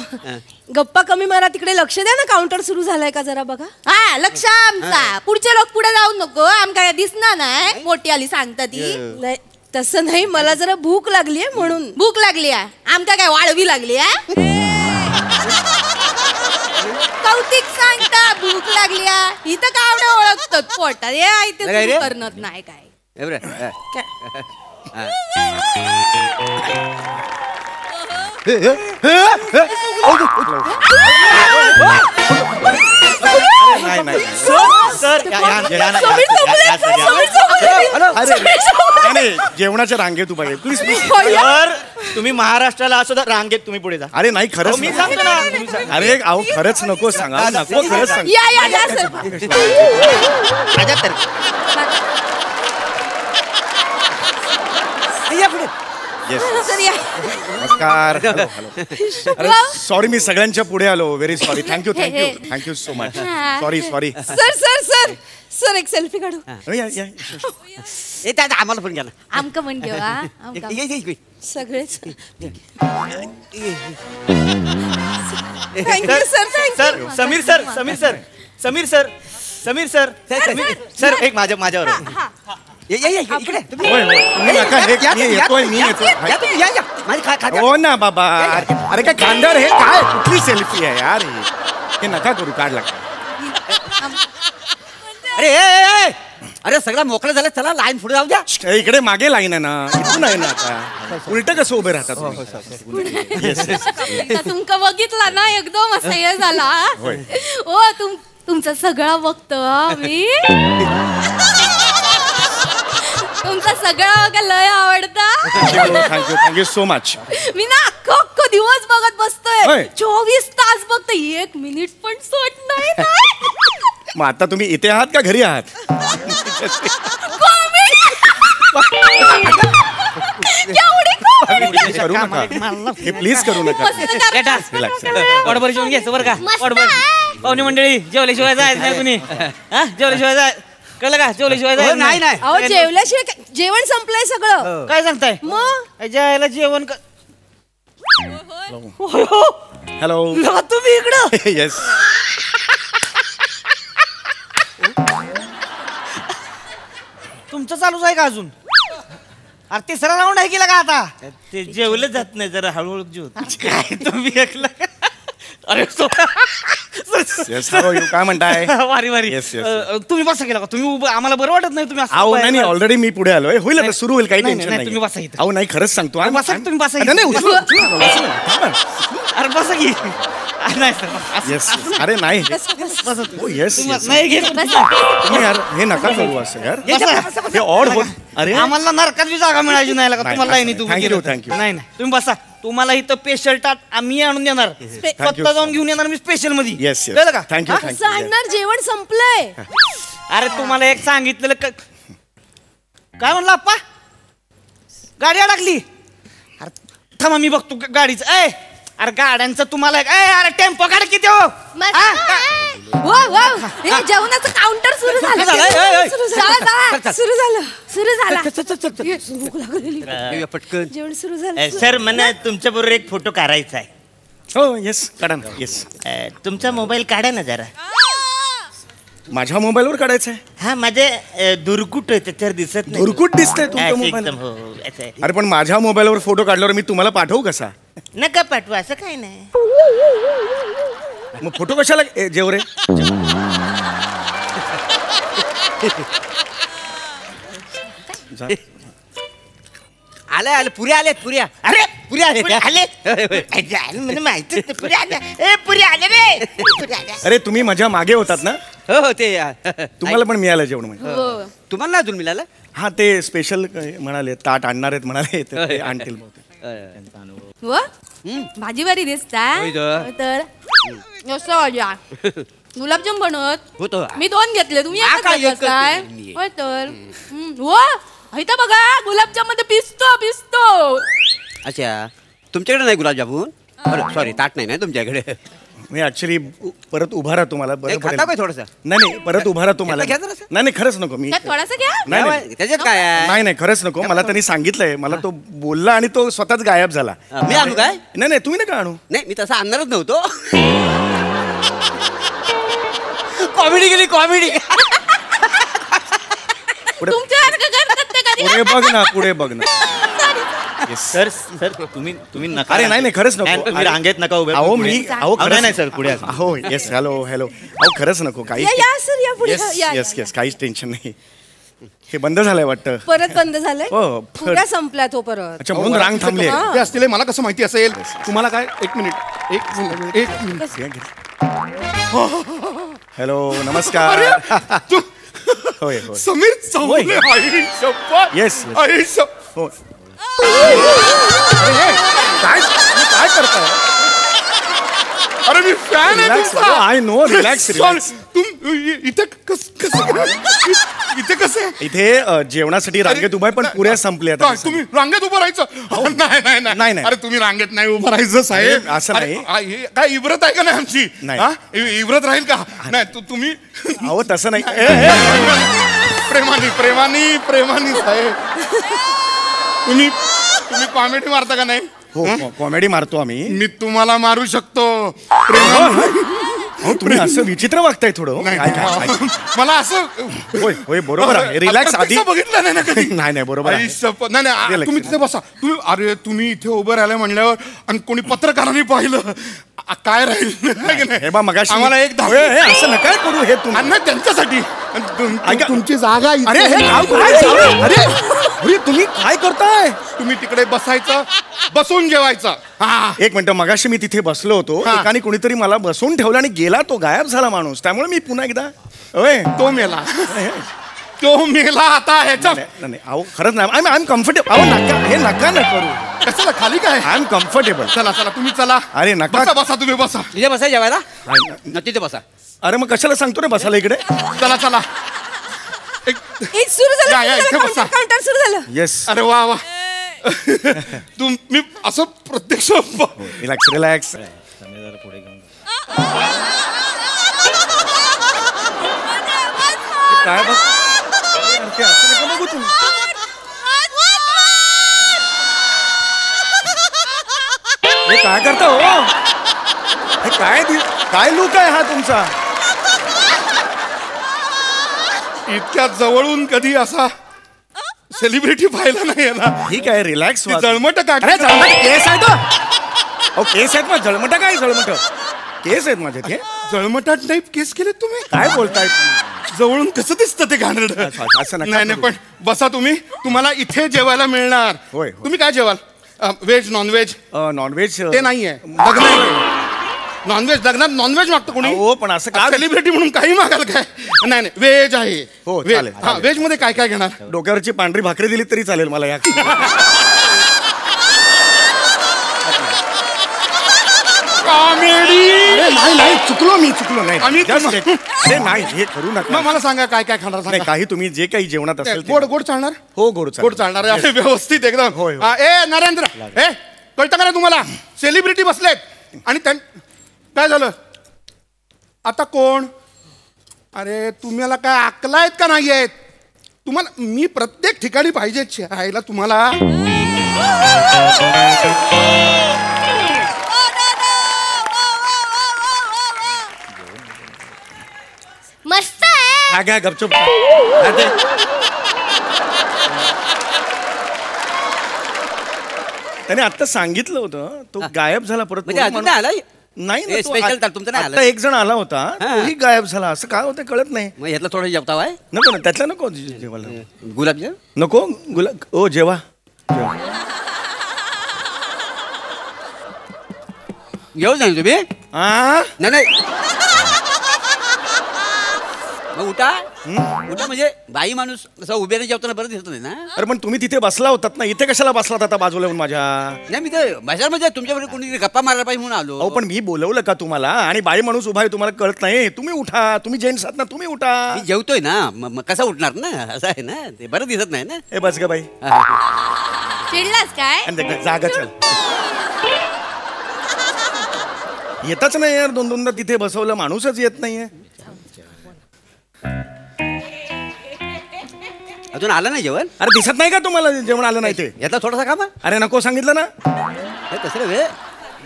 गप्पा कमी मारा, तिकडे लक्ष द्या ना. काउंटर सुरू झालाय का जरा बघा. हा लक्ष आमचा. पुढचे लोक पुढे जाऊ नको. आमका दिसणार नाही. मोठी आली सांगता ती. तसं नाही, मला जरा भूक लागली म्हणून. भूक लागली आहे आमका काय वाळवी लागली आहे? कौतिक सांगता भूक लागली आहे. इथं कावडं ओळखतात पोटात. हे ते करणार नाही काय.
जेवणाच्या रांगेत उभा आहे प्लीज.
सर तुम्ही महाराष्ट्राला असो तर रांगेत तुम्ही पुढे जा.
अरे नाही खरंच
मी सांगतो ना.
अरे अहो खरंच नको सांगा. नको खरंच सांग. नमस्कार. अरे सॉरी मी सगळ्यांच्या पुढे आलो. Very sorry. Thank you so much. Sorry.
Sir एक सेल्फी काढू.
आम्हाला पण घ्या ना.
आमका पण घेवा सगळेच.
सर समीर सर एक माझ्यावर.
हो ना बाबा. अरे काय खानदार हे काय कुठली सेल्फी आहे यार. हे नका करू. काढ लागतं.
अरे सगळं मोकळं झालं. चला लाईन पुढे जाऊ द्या.
इकडे मागे लाईन आहे ना. इथून आहे ना. आता उलट कसं उभे राहतात.
तुमका बघितला ना एकदम असं हे झाला. ओ तुमचा सगळा बघतो मी. तुमचा सगळा लय आवडता.
Thank you so much.
मी ना अख्खा दिवस बघत बसतोय. 24 तास बघतो. 1 मिनिट पण सोड नाही.
मग आता तुम्ही इथे आहात का घरी आहात? करू नका प्लीज करू नका.
पोटभर जेवून घ्यायचं बरं का. पोटभर पाहुणे मंडळी जेवल्याशिवाय जायचं नाही कुणी. जेवल्याशिवाय जाय कळलं का. जेवल्याशिवाय जायचं नाही.
अहो जेवल्याशिवाय जेवण संपलंय सगळं.
काय सांगताय
मग
जेवायला जेवण.
हॅलो
तुम्ही इकडं.
येस.
तुमचं चालूच आहे का अजून? अरे तिसरा राऊंड आहे केला का आता? ते जेवलं जात नाही जरा हळूहळू जेव. काय तुम्ही ऐकलं? अरे
काय म्हणताय?
वारी वारी.
Yes, yes.
तुम्ही बसा गेला का? तुम्ही उभं आम्हाला बरं वाटत नाही तुम्ही असं
अहो
उभं
नाही
आहे.
ऑलरेडी मी पुढे आलोय. होईल आता सुरू होईल काही
नाही,
टेन्शन
नाही,
नाही.
तुम्ही बसा इथं.
अहो नाही खरंच सांगतो
बसा, तुम्ही बसा इथं.
नाही, उचलू, उचलू, उचलू.
अरे बसा की. नाही सर
येस अरे नाही हो येस
नाही घे.
तुम्ही यार हे नका करू असं यार. हे ऑड होत. अरे
आम्हाला नरकात बी जागा मिळायची नाही का तुम्हाला नाही तुम्ही
थँक्यू
गेलं.
थँक्यू.
नाही नाही तुम्ही बसा. तुम्हाला इथं स्पेशल टाट आम्ही आणून देणार. स्वतः जाऊन घेऊन येणार मी स्पेशल मध्ये.
येस येस
कळलं का?
थँक्यू
असं
थँक्यू.
आणणार जेवण संपलंय.
अरे तुम्हाला एक सांगितलेलं काय म्हणलं आप्पा? गाडी अडकली. अरे थांबा मी बघतो गाडीचं. अरे गाड्यांचं तुम्हाला अरे टेम्पो काढ किती हो.
जेवणाचं काउंटर सुरू झालं. सुरू झालं.
पटकन.
जेवण सुरू झालं.
सर मला तुमच्या बरोबर एक फोटो काढायचा आहे.
हो येस काढा ना. येस
तुमचा मोबाईल काढा ना जरा.
माझ्या मोबाईलवर काढायचं आहे.
हा माझे दुर्कुट त्याच्यावर दिसत नाही.
दुर्कुट दिसतंय तुमच्या मोबाईल.
एकदम हो असं आहे.
अरे पण माझ्या मोबाईलवर फोटो काढल्यावर मी तुम्हाला पाठवू कसा?
नका पाठवा असं काय नाही.
मग फोटो कशाला जेव रे?
आले आले पुऱ्या आलेत पुऱ्या.
अरे
पुऱ्या आले
आले म्हणजे माहितीच नाही. पुरी आले. पुरी आले रे. पुरी आले.
अरे तुम्ही माझ्या मागे होतात ना.
हो हो ते
तुम्हाला पण मिळालं जेवण म्हणजे.
तुम्हाला नाही अजून मिळालं.
हा ते स्पेशल म्हणाले ताट आणणार आहेत म्हणाले तर ते आणतील बहुतेक.
भाजीवारी दिसताय तर गुलाबजाम बनवत
होतो.
मी 2 घेतले. तुम्ही एकच
काय
घेतलात काय?
नाही.
होय तर इथं बघा गुलाबजाम मध्ये पिसतो.
अच्छा तुमच्याकडे नाही गुलाबजामुन. सॉरी ताट नाही ना तुमच्याकडे.
मी ऍक्च्युली परत उभा राहा तुम्हाला बरं पडेल.
खाता काय थोडंसं.
नाही परत उभा राहा तुम्हाला.
घ्या जरासं.
नाही खरंच नको. मी
थोडासा घ्या.
नाही
त्याच्यात काय आहे?
नाही खरंच नको. मला त्यांनी सांगितलंय. मला तो बोलला आणि तो स्वतःच गायब झाला.
मी आणू काय?
नाही तुम्ही नका आणू.
नाही मी तसं आणणारच नव्हतो. कॉमेडी केली कॉमेडी.
पुढे बघ ना पुढे बघ ना.
सर तुम्ही नका.
अरे नाही खरंच नको.
तुम्ही रांगेत नका उभे.
अहो मी
नाही सर पुढे.
हो येस हॅलो अहो खरंच नको. काही येस काहीच टेन्शन नाही. हे बंद झालंय वाटतं.
परत बंद झालंय.
हो
फुगा संपला तो परत.
अच्छा म्हणून रांग थांबली आहे.
ते असतील मला कसं माहिती असेल. तुम्हाला काय एक मिनिट.
हॅलो नमस्कार. होय होय
समीर चौगुले. आई शपथ.
येस
आई शपथ.
हो काय करताय?
अरे मी फॅन आहे तुमचा.
I know. रिलॅक्स
तुम इथे कसं
इथे जेवणासाठी रांगेत उभा आहे पण पुऱ्या संपल्या.
तुम्ही रांगेत उभं राहायचं. नाही अरे तुम्ही रांगेत नाही उभं राहायचं साहेब.
असं नाही.
काय इब्रत आहे का नाही आमची? इब्रत राहील का नाही? तुम्ही
अहो तसं नाही.
प्रेमानी साहेब. तुम्ही कॉमेडी मारता का नाही?
हो कॉमेडी मारतो आम्ही.
मी तुम्हाला मारू शकतो.
हो तुम्ही असं विचित्र वागताय थोडं.
मला असं
होय बरोबर आहे. रिलॅक्स आधी
बघितलं नाही ना कधी.
नाही बरोबर आहे.
नाही तुम्ही तिथे बसा. तुम्ही इथे उभं राहिलं म्हणल्यावर आणि कोणी पत्रकारांनी पाहिलं काय राहील.
हे बा मगाशी
आम्हाला एक
असं नका करू. हे तुम्ही
त्यांच्यासाठी तुमची जागा.
अरे तुम्ही काय करताय?
तुम्ही तिकडे बसायचं. बसून जेवायचं.
एक मिनिट. मगाशी मी तिथे बसलो होतो. एकाने कोणीतरी मला बसून ठेवला आणि गेला. तो गायब झाला माणूस. त्यामुळे मी पुन्हा एकदा
तो मेला आता ह्याच्या.
नाही अहो खरंच नाही. I am comfortable. अहो नका हे नका न करू.
कशाला खाली काय?
I am comfortable.
चला तुम्ही चला.
अरे नका
बसा तुम्ही बसा.
तिथे बसा जेवायला. तिथे बसा.
अरे मग कशाला सांगतो रे बसायला इकडे.
चला
सुरू झालं. काउंटर सुरू झालं.
येस.
अरे वा तुम्ही असं प्रत्यक्ष.
रिलॅक्स. काय बघ बघू तुम्ही. हे काय करता हो? हे काय लूक आहे हा तुमचा?
इतक्या जवळून कधी असा सेलिब्रिटी पाहिला नाही ना.
ठीक आहे रिलॅक्स.
जळमट
केस आहे तो. केस आहेत मग जळमट काय जळमट. केस आहेत माझे ते.
जळमटाट टाईप केस केले तुम्ही?
काय बोलताय?
जवळून कसं दिसतं ते घाणेरडं.
असं नका
नाही
करू.
पण बसा तुम्ही, तुम्हाला इथे जेवायला मिळणार.
होय.
तुम्ही काय जेवाल? Veg non veg?
नॉनव्हेज
ते नाहीये. नॉनव्हेज लग्नात नॉनव्हेज मागतो कोणी?
हो पण असं का?
सेलिब्रिटी म्हणून काही मागाल काय? नाही नाही, व्हेज आहे.
हो,
व्हेज.
चालेल,
हा,
चालेल.
व्हेज मध्ये काय काय घेणार?
डोक्यावरची पांढरी भाकरी दिली तरी चालेल मला या.
कॉमेडी.
नाही नाही चुकलो नाही.
आम्ही
Just एक- हे नाही हे करू नका.
मग मला सांगा काय काय खाणार?
नाही काही तुम्ही जे काही जेवणात असेल ते-
गोड गोड चालणार?
हो गोड चालेल.
गोड चालणार आहे. अरे, व्यवस्थित एकदम.
होय, होय.
हा, ए नरेंद्र, कळतं का नाही तुम्हाला? सेलिब्रिटी बसलेत आणि काय झालं आता? कोण? अरे तुम्हाला काय अक्कल आहेत का नाही आहेत? तुम्हाला मी प्रत्येक ठिकाणी पाहिजे राहायला तुम्हाला.
मस्त आहे.
हा घ्या गपचूप. त्याने आता सांगितलं होतं तो गायब झाला परत.
म्हणजे अजून नाही आला?
नाही ना,
हे
तो
special
आ-
तर तुमचं नाही आलं?
आता एक जण आला होता तोही गायब झाला. असं काय होतं कळत नाही.
मग यातला थोडं जेवता आहे?
नको ना त्यातलं नको जेवायला.
गुलाबजाम
नको गुलाब. ओ जेवा जेवा.
येऊ जाईल तुम्ही?
हा
नाही मग उठा म्हणजे बाई माणूस असं उभ्याने जेवताना बरं दिसत नाही ना.
अरे पण तुम्ही तिथे बसला होतात ना, इथे कशाला बसलात आता बाजूला येऊन माझ्या?
नाही मी तर बाजारमध्ये तुमच्याकडे कोणी गप्पा मारायला पाहिजे म्हणून आलो.
अहो पण मी बोलवलं का तुम्हाला? आणि बाई माणूस उभा आहे तुम्हाला कळत नाही? तुम्ही उठा, तुम्ही जेंट्स आहात ना, तुम्ही उठा.
मी जेवतोय ना, मग कसा उठणार ना? असं आहे ना, ते बरं दिसत नाही ना.
ए बस ग बाई.
चिडलास काय?
आणि देख, जागा चल. येतच नाही यार, दोनदा तिथे बसवलं, माणूसच येत नाहीये.
अजून आलं नाही जेवण?
अरे दिसत नाही का तुम्हाला जेवण आलं नाही ते?
यातला थोडासा का?
अरे नको सांगितलं ना.
तसं वेळ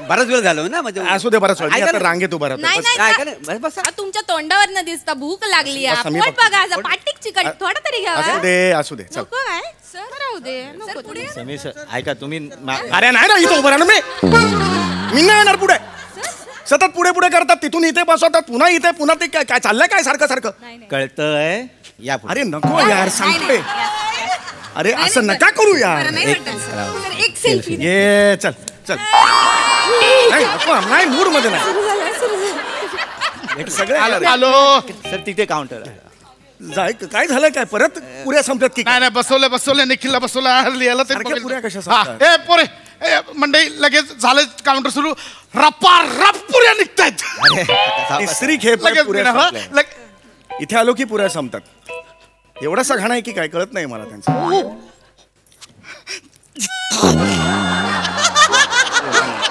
बराच वेळ झालो ना म्हणजे.
असू दे बराच वेळ. मी आता रांगेत उभा
नाही
राहतो.
नाही का? तुमच्या तोंडावर न दिसता भूक लागली आहे.
बस, आम्ही
पोट
बघतो.
बघा, असं पाटीक चिकट थोडा तरी घ्यावा.
असू दे असू दे चल.
नको काय? सर राहू दे. नको पुढे.
समीर सर ऐका तुम्ही
अरे नाही ना इथं उभं राहणार मी नाही येणार पुढे. सतत पुढे पुढे करतात, तिथून इथे बसवतात, पुन्हा इथे पुन्हा ते काय चाललंय काय सारखं सारखं?
कळतंय या पुढे.
अरे नको यार सांगतोय. अरे असं नका करू यार.
एक सेल्फी.
ये चल चल. नाही नको, नाही मूड मध्ये नाही. सगळे
आलो.
सर तिथे काउंटर
जाय काय झालं काय? परत पुऱ्या संपल्यात की
नाही नाही, बसवलं निखिलला बसवलं लिहायला ते
सारख्या पुऱ्या कशा
हा,
संपतात?
ए पोरे ए, मंडळी लगेच झालं काउंटर सुरू. रप्पा रप पुऱ्या निघतायत.
तिसरी खेप
लगेच
पुऱ्या
हा,
संपल्या. इथे आलो की पुऱ्या संपतात. एवढासा घाण आहे की काय कळत नाही मला त्यांचं.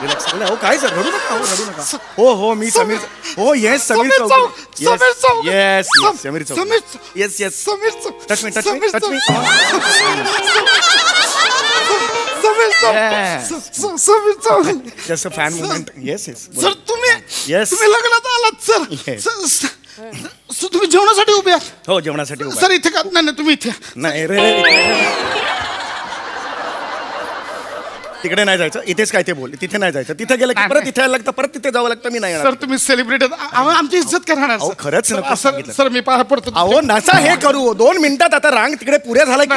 रिलॅक्स. हो काय सर रडू नका, हो रडू नका. हो हो मी समीर. हो yes Sameer Chowk. Yes Sameer Chowk. Yes yes touch me touch me touch me. Just fan movement. Yes yes
sir तुम्ही
येस
तुम्ही लग्नात आलात
Yes.
सर तुम्ही जेवणासाठी उभे आहात?
हो जेवणासाठी उभा
सर इथे का? नाही नाही, तुम्ही इथे.
नाही रे तिकडे नाही जायचं, इथेच काय ते बोल. तिथे नाही जायचं, तिथे गेलं की परत इथे यायला लागतं, परत तिथे जावं लागतं. मी नाही येणार.
सर तुम्ही सेलिब्रिटी आमची इज्जत करणार.
अहो, खरंच नको सांगितलं.
सर मी पाया पडतो.
अहो नसा हे करू. 2 मिनिटात आता रांग तिकडे पुऱ्या झाला की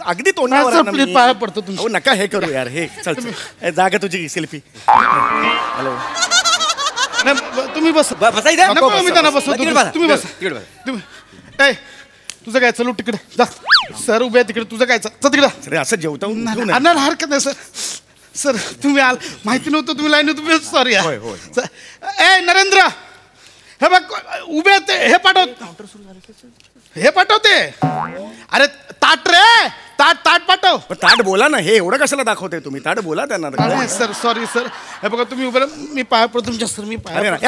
अगदी तोंडावर
सर
आहे ना
प्लीज
मी.
पाया पडतो तुमच्या.
अहो नका हे करू यार. हे चल चल. जागा तुझी सेल्फी. हॅलो
तुम्ही बस.
बसायचं
नको, मी त्यांना बसवतो.
तिकडे बसा.
तुम्ही बस.
तिकडे बसा.
तुम्ही ए तुझं काय? चलू तिकडे जा. सर उभे आहे तिकडे. तुझं काय? चल तिकडे.
अरे असं जेवता
आणणार हरकत नाही सर. सर तुम्ही आल, माहिती नव्हतं तुम्ही लाईन. तुम्ही सॉरी.
होय, होय.
ए नरेंद्र हे बघ उभे ते हे पाठव. हे पाठवते. अरे ताट रे ताट पाठव.
ताट बोला ना. हे एवढं कशाला दाखवते तुम्ही? ताट बोला त्यांना.
नाही सर सॉरी सर. हे बघा तुम्ही उभे राहा. मी पाया पडतो तुमच्या सर. मी पाया
अरे
पडतो.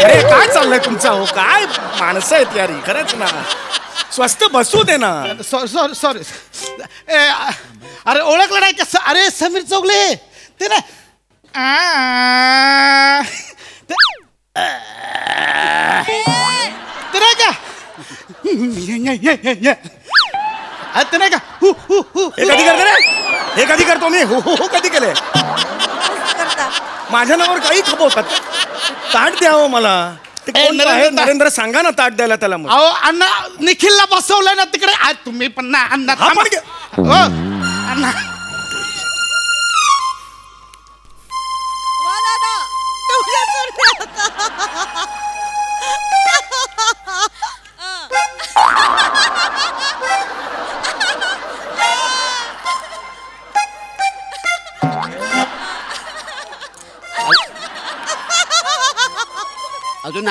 अरे काय चाललंय तुमचं? हो काय माणसं आहेत यार खरंच ना. स्वस्त बसू दे ना.
Sorry sorry. अरे ओळखलं नाही का? अरे समीर चौगले ते ना. ते नाही का? ते नाही का?
हे कधी करतो रे? हे कधी करतो मी? हो हो कधी केले? माझ्या नावावर काही खपवतात. ताट द्यावं मला. ते कोण आहे नरेंद्र, सांगा ना ताट द्यायला त्याला.
अहो अण्णा, निखिलला बसवलंय ना तिकडे. आज तुम्ही पण ना अण्णा अण्णा.
अजून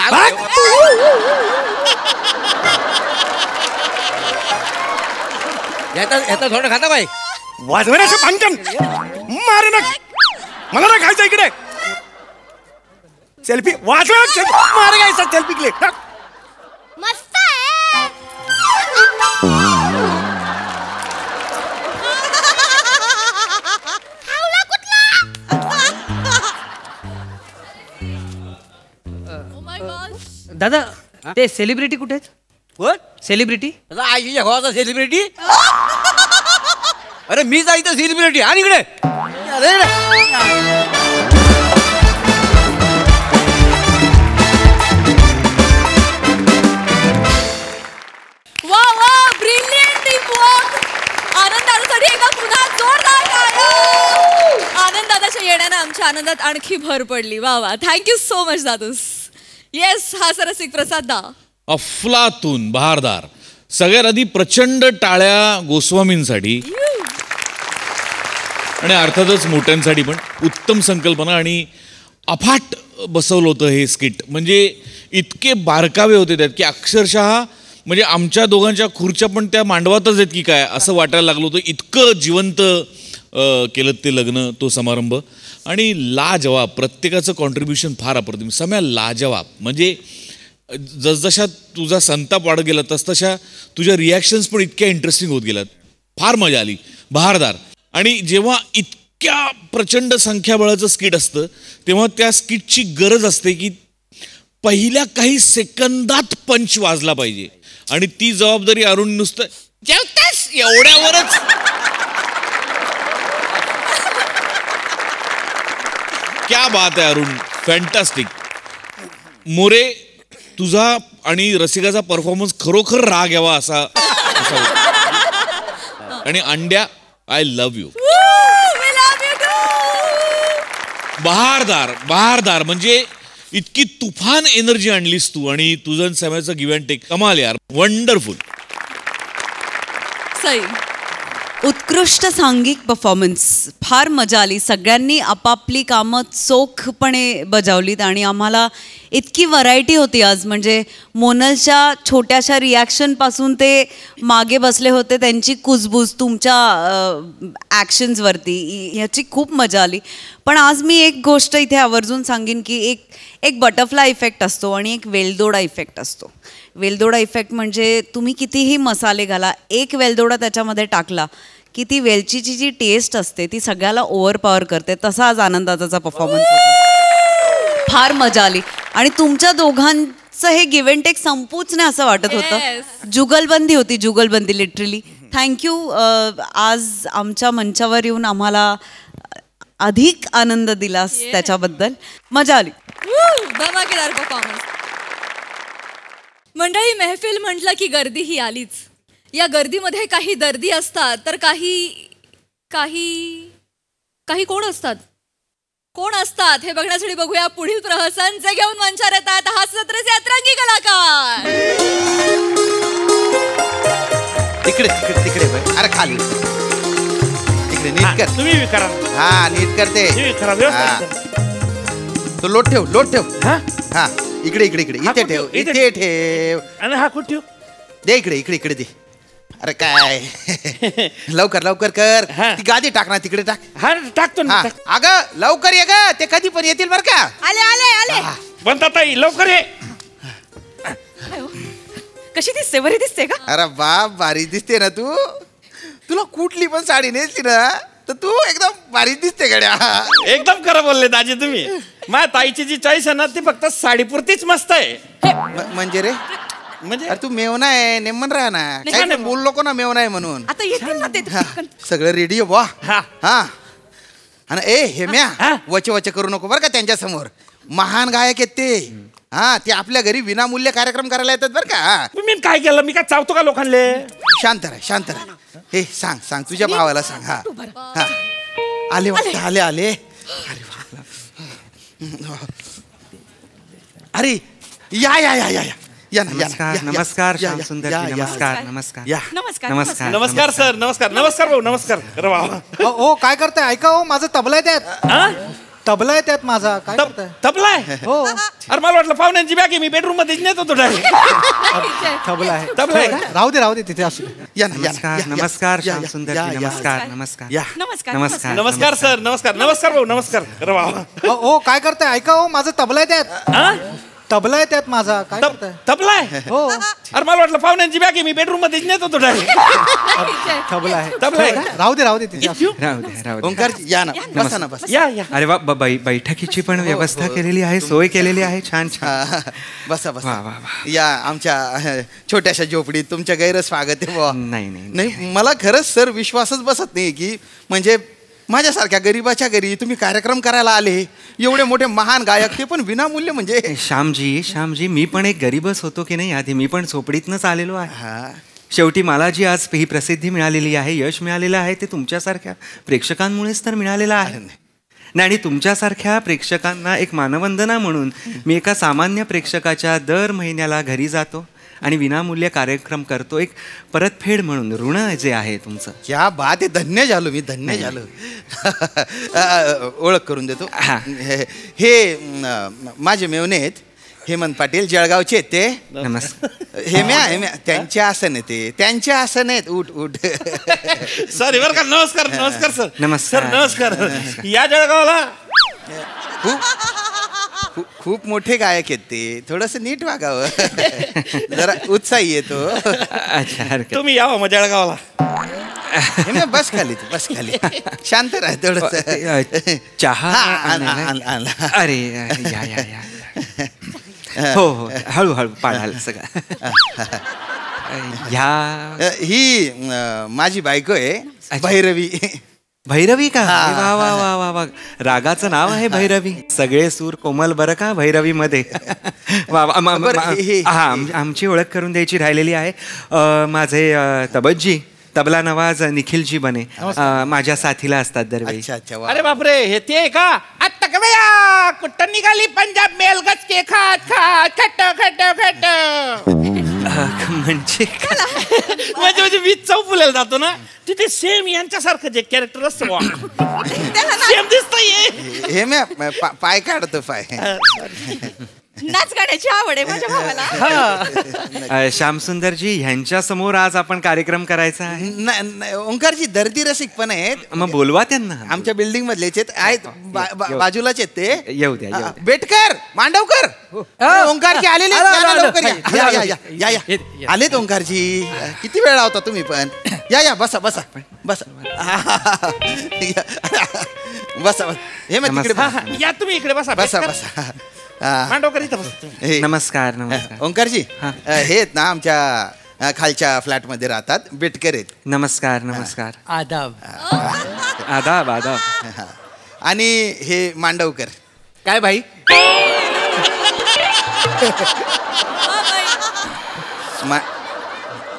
ह्याचा थोडं खाता काय
वाजवण्याचं पांचन मारे ना मला ना खायचं इकडे. सेल्फी वाजवा मारे घ्यायचा सेल्फी क्लिक.
मस्त आहे. खावला कुठला?
दादा ते सेलिब्रिटी कुठे आहेत?
कोण
सेलिब्रिटी?
आईच्या भावाचा सेलिब्रिटी. अरे मी जायचं सेलिब्रिटी आणि इकडे
वा वा, ब्रिलियंट टीमवर्क. आनंद दादासाठी एकदा पुन्हा जोरदार टाळ्या. आनंद दादाच्या येण्याने आमच्या आनंदात आणखी भर पडली. वा वा, थँक्यू सो मच दादूस. येस, हा सरसिक प्रसाद दा.
अफलातून बहारदार. सगळ्यात आधी प्रचंड टाळ्या गोस्वामींसाठी आणि अर्थातच मोठ्यांसाठी पण. उत्तम संकल्पना आणि अफाट बसवलं होतं हे स्किट. म्हणजे इतके बारकावे होते त्यात की अक्षरशः म्हणजे आमच्या दोघांच्या खुर्च्या पण त्या मांडवातच आहेत की काय असं वाटायला लागलं होतं. इतकं जिवंत केलं ते लग्न, तो समारंभ. आणि लाजवाब, प्रत्येकाचं कॉन्ट्रीब्युशन फार अप्रतिम. सम्या लाजवाब. म्हणजे जसजशा तुझा संताप वाढत गेला तसतशा तुझ्या रिॲक्शन्स पण इतक्या इंटरेस्टिंग होत गेल्यात. फार मजा आली. बहारदार. आणि जेव्हा इतक्या प्रचंड संख्याबळाचं स्किट असतं तेव्हा त्या स्किटची गरज असते की पहिल्या काही सेकंदात पंच वाजला पाहिजे. आणि ती जबाबदारी अरुण नुसतं जेवतास एवढ्यावरच. क्या बात आहे अरुण, फॅन्टास्टिक. मोरे, तुझा आणि रसिकाचा परफॉर्मन्स खरोखर राग यावा असा आणि अंड्या, आय लव्ह यू. बहारदार बहारदार. म्हणजे इतकी तुफान एनर्जी आणलीस तू आणि तुझं सगळ्याचं गिव्ह अँड टेक. कमाल यार, वंडरफुल.
सई,
उत्कृष्ट सांघिक परफॉर्मन्स. फार मजा आली. सगळ्यांनी आपापली कामं चोखपणे बजावलीत आणि आम्हाला इतकी व्हरायटी होती आज. म्हणजे मोनलच्या छोट्याशा रिॲक्शनपासून ते मागे बसले होते त्यांची कुजबूज तुमच्या ॲक्शन्सवरती, ह्याची खूप मजा आली. पण आज मी एक गोष्ट इथे आवर्जून सांगेन की एक बटरफ्लाय इफेक्ट असतो आणि एक वेलदोडा इफेक्ट असतो. वेलदोडा इफेक्ट म्हणजे तुम्ही कितीही मसाले घाला, एक वेलदोडा त्याच्यामध्ये टाकला की ती वेलचीची जी टेस्ट असते ती सगळ्याला ओव्हरपॉवर करते. तसा आज आनंदाचा परफॉर्मन्स होता. फार मजा आली. आणि तुमच्या दोघांचं हे गिव्ह अँड टेक संपूच नाही असं वाटत होतं. जुगलबंदी होती, जुगलबंदी लिटरली. थँक्यू. आज आमच्या मंचावर येऊन आम्हाला अधिक आनंद दिलास त्याच्याबद्दल. मजा आली.
धमाकेदार परफॉर्मन्स. मंडळी, मेहफिल म्हटलं की गर्दी ही आलीच. या गर्दीमध्ये काही दर्दी असतात तर काही कोण असतात हे बघण्यासाठी बघूया पुढील प्रहसन जे घेऊन मंचावर येतात हास्यचित्रचे अतरंगी कलाकार.
तिकडे तिकडे तिकडे. अरे खाली तिकडे नीट कर.
तुम्ही करा.
हा नीट करते. तो लोट ठेव. हा इकडे इकडे इकडे इथे ठेव, इथे ठेव.
आणि हा कुठे ठेव?
दे इकडे दे. अरे काय लवकर लवकर कर. ती गादी टाक ना तिकडे टाक.
हा टाकतो ना.
अगं लवकर ये ग, ते कधी पण येतील बर का.
आले.
बनता ताई लवकर ये.
कशी दिसते? बरी दिसते का?
अरे बाप, भारी दिसते ना तू. तुला कुठली पण साडी नेसली ना तर तू एकदम भारी दिसते गड्या.
एकदम खरं बोलले दाजी तुम्ही. माझ्या ताईची जी चॉईस आहे ना ती फक्त साडीपुरतीच मस्त आहे.
म्हणजे रे, म्हणजे अरे तू मेवना आहे, नेमन राहा ना. काय बोल नको ना मेवना आहे म्हणून.
आता येतील ना ते.
सगळं रेडी आहे बुवा. हा आणि ए हेम्या, वचे करू नको बरं का त्यांच्या समोर. महान गायक आहेत ते. हा, ते आपल्या घरी विनामूल्य कार्यक्रम करायला येतात बरं का.
मी काय केलं? मी काय चावतो का लोकांले?
शांत राह. हे सांग तुझ्या भावाला सांग. हा हा, आले वाटतं, आले. अरे या
नमस्कार श्याम सुंदर, नमस्कार.
नमस्कार सर. नमस्कार भाऊ. नमस्कार. अरे वा.
ओ काय करताय? ऐका हो, माझा तबला आहे त्यात. तबला आहे त्यात माझा. काय करताय?
तबला आहे?
हो.
अरे मला वाटलं पाहुण्यांची बॅग आहे, मी बेडरूम मध्ये नेत होतो डायरेक्ट.
तबला आहे. राहू दे तिथे असू दे.
नमस्कार श्याम सुंदर, नमस्कार.
नमस्कार सर. नमस्कार भाऊ. नमस्कार. अरे वा.
ओ काय करताय? ऐका हो, माझा तबला आहे त्यात. तबला आहे त्यात माझा. काय करताय?
तबला आहे?
हो.
अरे मला वाटलं पाहुण्यांची बॅग आहे, मी बेडरूम मध्ये नेत होतो डायरेक्ट.
तबला आहे. राहू दे तिथे असू दे.
ओंकार या ना, बसा ना, बस.
या.
अरे वा, बैठकीची पण व्यवस्था केलेली आहे, सोय केलेली आहे. छान.
बसा. या आमच्या छोट्याशा झोपडीत तुमच्या गैरस्वागत आहे बुवा. नाही, मला खरंच सर विश्वासच बसत नाही की म्हणजे माझ्यासारख्या गरीबाच्या घरी तुम्ही कार्यक्रम करायला आले. एवढे मोठे महान गायक, ते पण विनामूल्य. म्हणजे
श्यामजी मी पण एक गरीबच होतो की नाही आधी. मी पण झोपडीतनंच आलेलो आहे. शेवटी मला जी आज ही प्रसिद्धी मिळालेली आहे, यश मिळालेलं आहे, ते तुमच्यासारख्या प्रेक्षकांमुळेच तर मिळालेलं आहे. नाही, आणि तुमच्यासारख्या प्रेक्षकांना एक मानवंदना म्हणून मी एका सामान्य प्रेक्षकाच्या दर महिन्याला घरी जातो आणि विनामूल्य कार्यक्रम करतो. एक परतफेड म्हणून ऋण जे आहे तुमचं.
क्या बात आहे. धन्य झालो मी. ओळख करून देतो. हे माझे मेवणे आहेत, हेमंत पाटील, जळगावचे आहेत ते.
नमस्कार.
हेम्या त्यांचे आसन आहे ते. त्यांचे आसन आहेत. उठ.
सॉरी बरं का. नमस्कार सर. नमस्कार. या जळगावला
खूप मोठे गायक आहेत ते. थोडस नीट वागावं. जरा उत्साही येतो.
अच्छा,
तुम्ही यावं मग जळगावला.
बस खाली. शांत राह थोडस.
चहा. अरे या. हो, हळूहळू पाळाल सगळं.
ही माझी बायको आहे, भैरवी का?
वा. रागाचं नाव आहे भैरवी. सगळे सूर कोमल बरं का भैरवी मध्ये. आमची ओळख करून द्यायची राहिलेली आहे. माझे तबज्जी, तबला नवाज निखिलजी बने माझ्या साथीला असतात दरवेळी.
अरे बापरे, हे ते का? आता का बया कुठं निघाली पंजाब मेल गचके खात खट. म्हणजे वीज चौफुलेला जातो ना, तिथे सेम यांच्यासारखं जे कॅरेक्टर असतं सेम दिसतंय.
हे पाय काढतो पाय.
नाच गाण्याची आवड आहे माझ्या भावाला.
श्यामसुंदरजी ह्यांच्या समोर आज आपण कार्यक्रम करायचा आहे.
ओंकारजी दर्दी रसिक पण आहेत.
मग बोलवा त्यांना.
आमच्या बिल्डिंग मधलेच आहेत, बाजूलाच आहेत ते.
येऊ द्या.
बेटकर, मांडवकर, ओंकारजी आलेले. या. आलेत ओंकारजी. किती वेळ लावता तुम्ही पण. या. बसा. हे मग तिकडे
या, तुम्ही इकडे बसा.
नमस्कार.
ओंकारजी हे आहेत ना आमच्या खालच्या फ्लॅट मध्ये राहतात, बेटकर आहेत.
नमस्कार.
आदाब.
आणि हे मांडवकर.
काय भाई?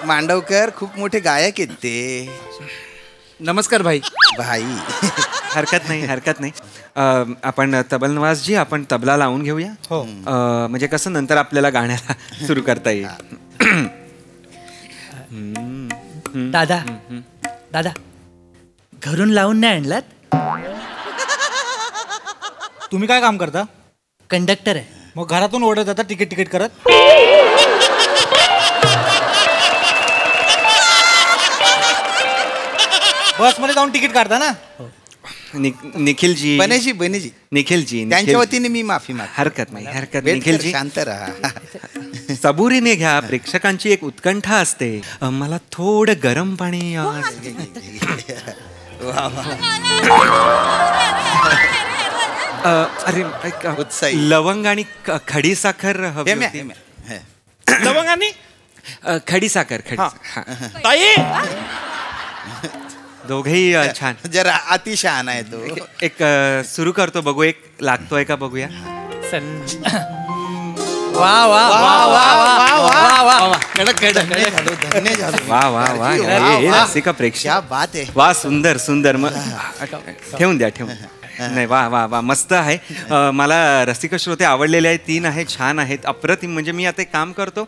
मांडवकर खूप मोठे गायक आहेत ते.
नमस्कार भाई.
हरकत नाही. आपण तबलनवाजजी, आपण तबला लावून घेऊया.
हो.
म्हणजे कसं नंतर आपल्याला गाण्याला सुरू करता येईल.
दादा घरून लावून नाही आणलात? तुम्ही काय काम करता? कंडक्टर आहे. मग घरातून ओढत जाता तिकीट करत? बस मध्ये जाऊन तिकीट काढता ना?
निखिलजी,
बनेजी
निखिलजी,
त्यांच्या वतीने मी माफी मागतो.
हरकत नाही. निखिलजी
शांत राहा.
सबुरीने घ्या. प्रेक्षकांची एक उत्कंठा असते. मला थोडं गरम पाणी. अरे लवंग आणि खडी साखर हवी.
लवंग आणि
खडी साखर.
ताई
दोघेही छान.
जरा अतिशहाणा आहे तो.
एक सुरू करतो, बघू एक लागतोय का बघूया.
वा वा वा वा वा वा वा
धन्य झालो.
वा वा वा हे रसिका प्रेक्षक
क्या बात आहे.
वा सुंदर सुंदर मग ठेवून द्या ठेवून. नाही वा वा वा मस्त आहे. मला रसिक श्रोते आवडलेले आहेत, 3 आहेत, छान आहेत, अप्रतिम. म्हणजे मी आता एक काम करतो,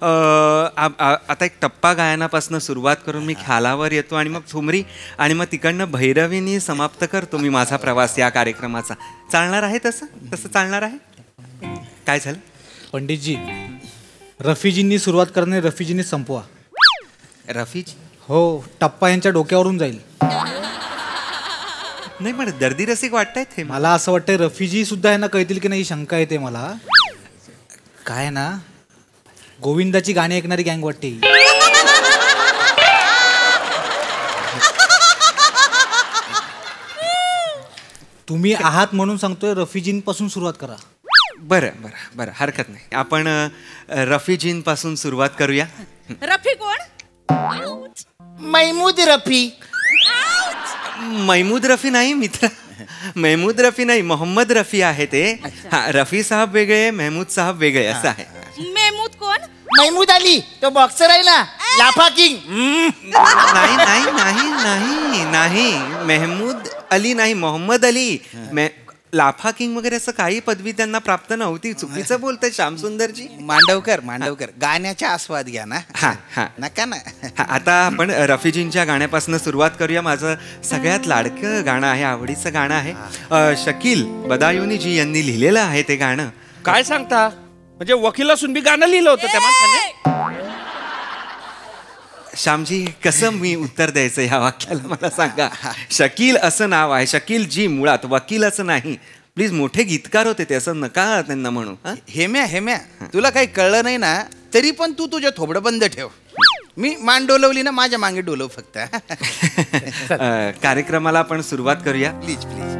आता एक टप्पा गायनापासून सुरुवात करून मी ख्यालावर येतो आणि मग ठुमरी आणि मग तिकडनं भैरवीनी समाप्त करतो मी माझा प्रवास या कार्यक्रमाचा. चालणार आहे तसं तसं चालणार आहे? काय झालं
पंडितजी? रफीजींनी सुरुवात करणे, रफीजींनी संपवा.
रफीजी?
हो, टप्पा यांच्या डोक्यावरून जाईल.
नाही पण दर्दी रसिक वाटतायत हे.
मला असं वाटतंय रफीजी सुद्धा यांना कळतील की नाही, शंका येते मला. काय ना, गोविंदाची गाणी ऐकणारी गँग वाटते. तुम्ही आहात म्हणून सांगतोय, रफीजींपासून सुरुवात करा.
बरं बरं बरं, हरकत नाही. आपण रफीजींपासून सुरुवात करूया.
रफी कोण?
महमूद रफी.
महमूद रफी नाही मित्र, महमूद रफी नाही, मोहम्मद रफी आहे ते. हा, रफी साहब वेगळे, महमूद साहब वेगळे असं आहे.
मेहमूद कोण?
महमूद अली, तो बॉक्सर आहे ना, लाफा किंग.
नाही नाही नाही नाही नाही, महमूद अली नाही, मोहम्मद अली. लाफा किंग वगैरे असं काही पदवी त्यांना प्राप्त नव्हती. चुकीचं बोलतंय श्यामसुंदरजी.
मांडवकर गाण्याचा आस्वाद घ्या ना.
हा हा
नका ना.
आता आपण रफीजींच्या गाण्यापासून सुरुवात करूया. माझं सगळ्यात लाडकं गाणं आहे, आवडीचं गाणं आहे. शकील बदायुनी जी यांनी लिहिलेलं आहे ते गाणं.
काय सांगता? म्हणजे वकील असून मी गाणं लिहिलं होतं त्या माणसाने.
श्यामजी, कसं मी उत्तर द्यायचं ह्या वाक्याला मला सांगा. शकील असं नाव आहे, शकील जी मुळात वकील असं नाही. प्लीज, मोठे गीतकार होते ते, असं नका त्यांना म्हणू.
हेम्या तुला काही कळलं नाही ना, तरी पण तू तुझं थोबडं बंद ठेव. मी मान डोलवली ना, माझ्या मागे डोलव फक्त.
कार्यक्रमाला आपण सुरुवात करूया.
Please please.